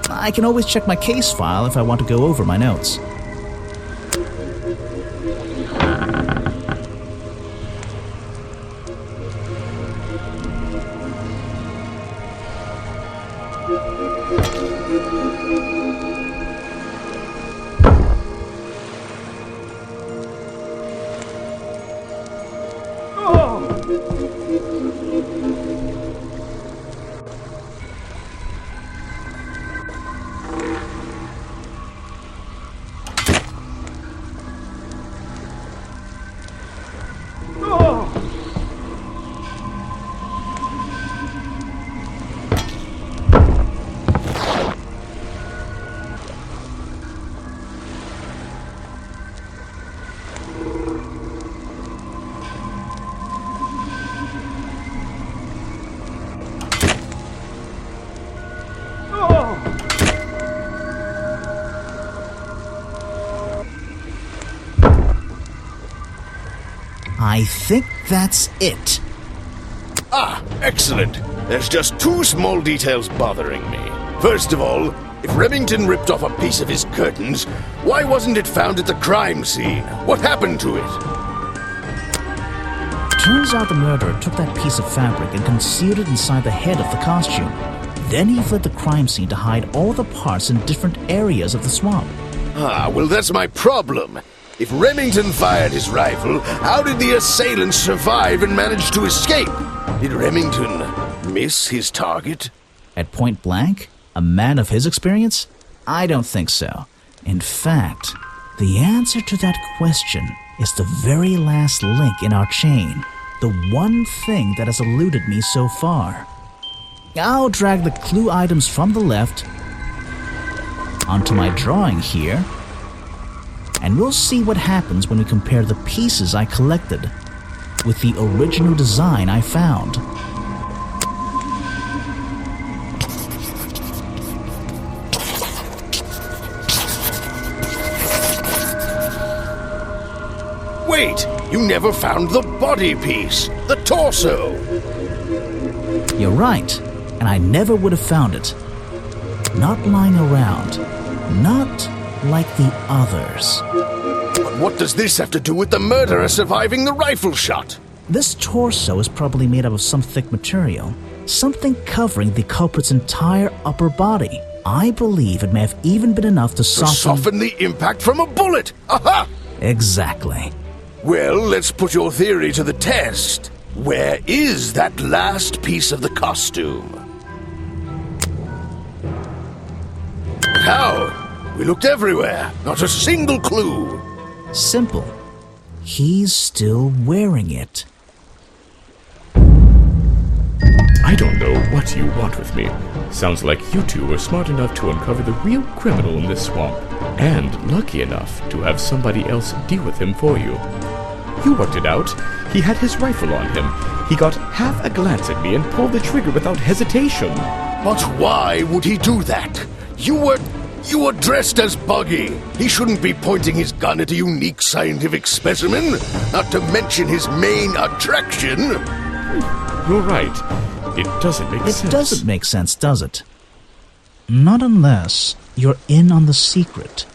I can always check my case file if I want to go over my notes. I think that's it. Ah, excellent. There's just 2 small details bothering me. First of all, if Remington ripped off a piece of his curtains, why wasn't it found at the crime scene? What happened to it? Turns out the murderer took that piece of fabric and concealed it inside the head of the costume. Then he fled the crime scene to hide all the parts in different areas of the swamp. Ah, well, that's my problem. If Remington fired his rifle, how did the assailant survive and manage to escape? Did Remington miss his target? At point blank? A man of his experience? I don't think so. In fact, the answer to that question is the very last link in our chain. The one thing that has eluded me so far. I'll drag the clue items from the left onto my drawing here, and we'll see what happens when we compare the pieces I collected with the original design I found. Wait, you never found the body piece, the torso. You're right, and I never would have found it. Not lying around, not like the others. But what does this have to do with the murderer surviving the rifle shot? This torso is probably made up of some thick material. Something covering the culprit's entire upper body. I believe it may have even been enough to Soften the impact from a bullet! Aha! Exactly. Well, let's put your theory to the test. Where is that last piece of the costume? But how? We looked everywhere. Not a single clue. Simple. He's still wearing it. I don't know what you want with me. Sounds like you two were smart enough to uncover the real criminal in this swamp, and lucky enough to have somebody else deal with him for you. You worked it out. He had his rifle on him. He got half a glance at me and pulled the trigger without hesitation. But why would he do that? You were dressed as Buggy. He shouldn't be pointing his gun at a unique scientific specimen, not to mention his main attraction. You're right. It doesn't make sense. It doesn't make sense, does it? Not unless you're in on the secret.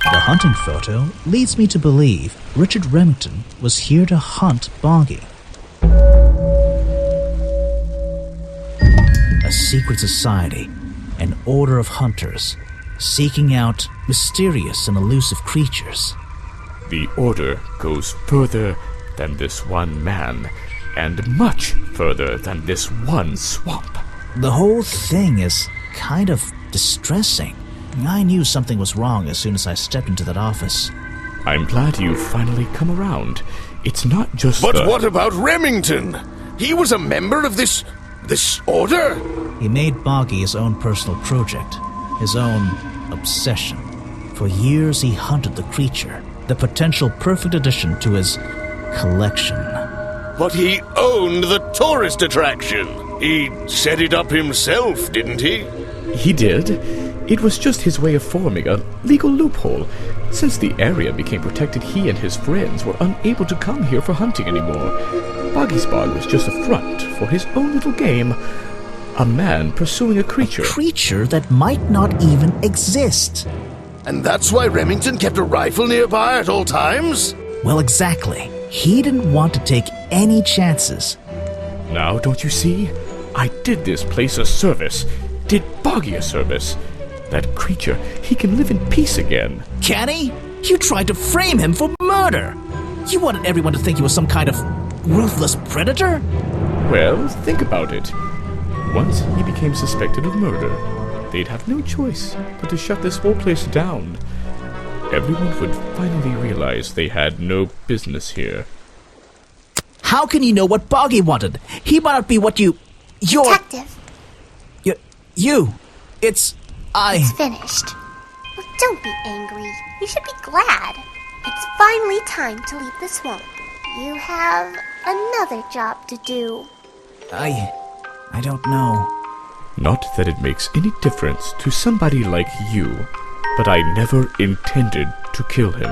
The hunting photo leads me to believe Richard Remington was here to hunt Boggy. A secret society, an order of hunters, seeking out mysterious and elusive creatures. The order goes further than this one man, and much further than this one swamp. The whole thing is kind of distressing. I knew something was wrong as soon as I stepped into that office. I'm glad you've finally come around. It's not just But what about Remington? He was a member of this order? He made Boggy his own personal project, his own obsession. For years he hunted the creature, the potential perfect addition to his collection. But he owned the tourist attraction. He set it up himself, didn't he? He did. It was just his way of forming a legal loophole. Since the area became protected, he and his friends were unable to come here for hunting anymore. Boggy's Bog was just a front for his own little game. A man pursuing a creature. A creature that might not even exist. And that's why Remington kept a rifle nearby at all times? Well, exactly. He didn't want to take any chances. Now, don't you see? I did this place a service. Did Boggy a service. That creature, he can live in peace again. Can he? You tried to frame him for murder. You wanted everyone to think he was some kind of ruthless predator? Well, think about it. Once he became suspected of murder, they'd have no choice but to shut this whole place down. Everyone would finally realize they had no business here. How can you know what Boggy wanted? He might not be what you're... Detective. It's finished. Well, don't be angry. You should be glad. It's finally time to leave the swamp. You have another job to do. I don't know. Not that it makes any difference to somebody like you, but I never intended to kill him.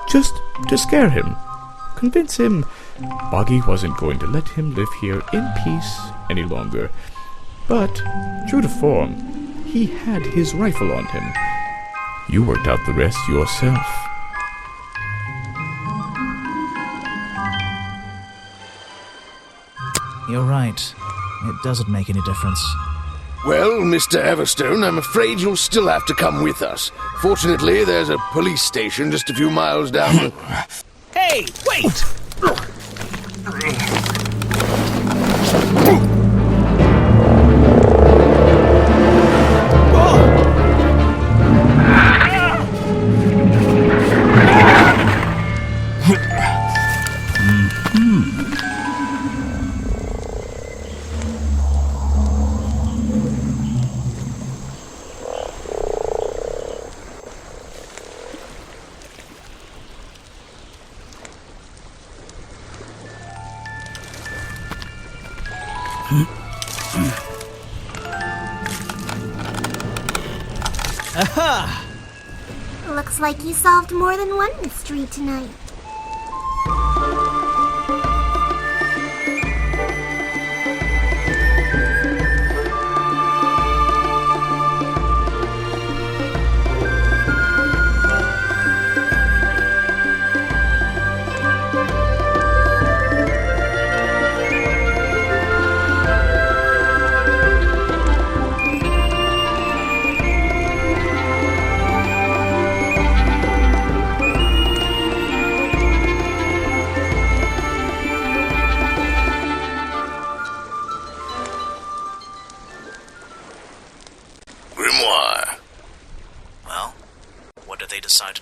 Just to scare him. Convince him Boggy wasn't going to let him live here in peace any longer. But, true to form, he had his rifle on him. You worked out the rest yourself. You're right. It doesn't make any difference. Well, Mr. Everstone, I'm afraid you'll still have to come with us. Fortunately, there's a police station just a few miles down the... Hey, wait! Aha! Looks like you solved more than one mystery tonight.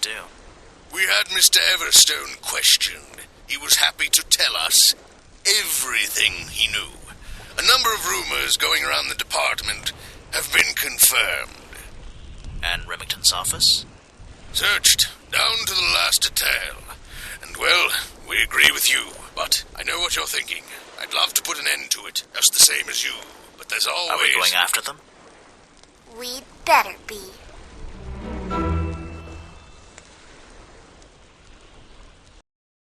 do? We had Mr. Everstone questioned. He was happy to tell us everything he knew. A number of rumors going around the department have been confirmed. And Remington's office? Searched down to the last detail. And, well, we agree with you, but I know what you're thinking. I'd love to put an end to it, just the same as you, but there's always... Are we going after them? We'd better be.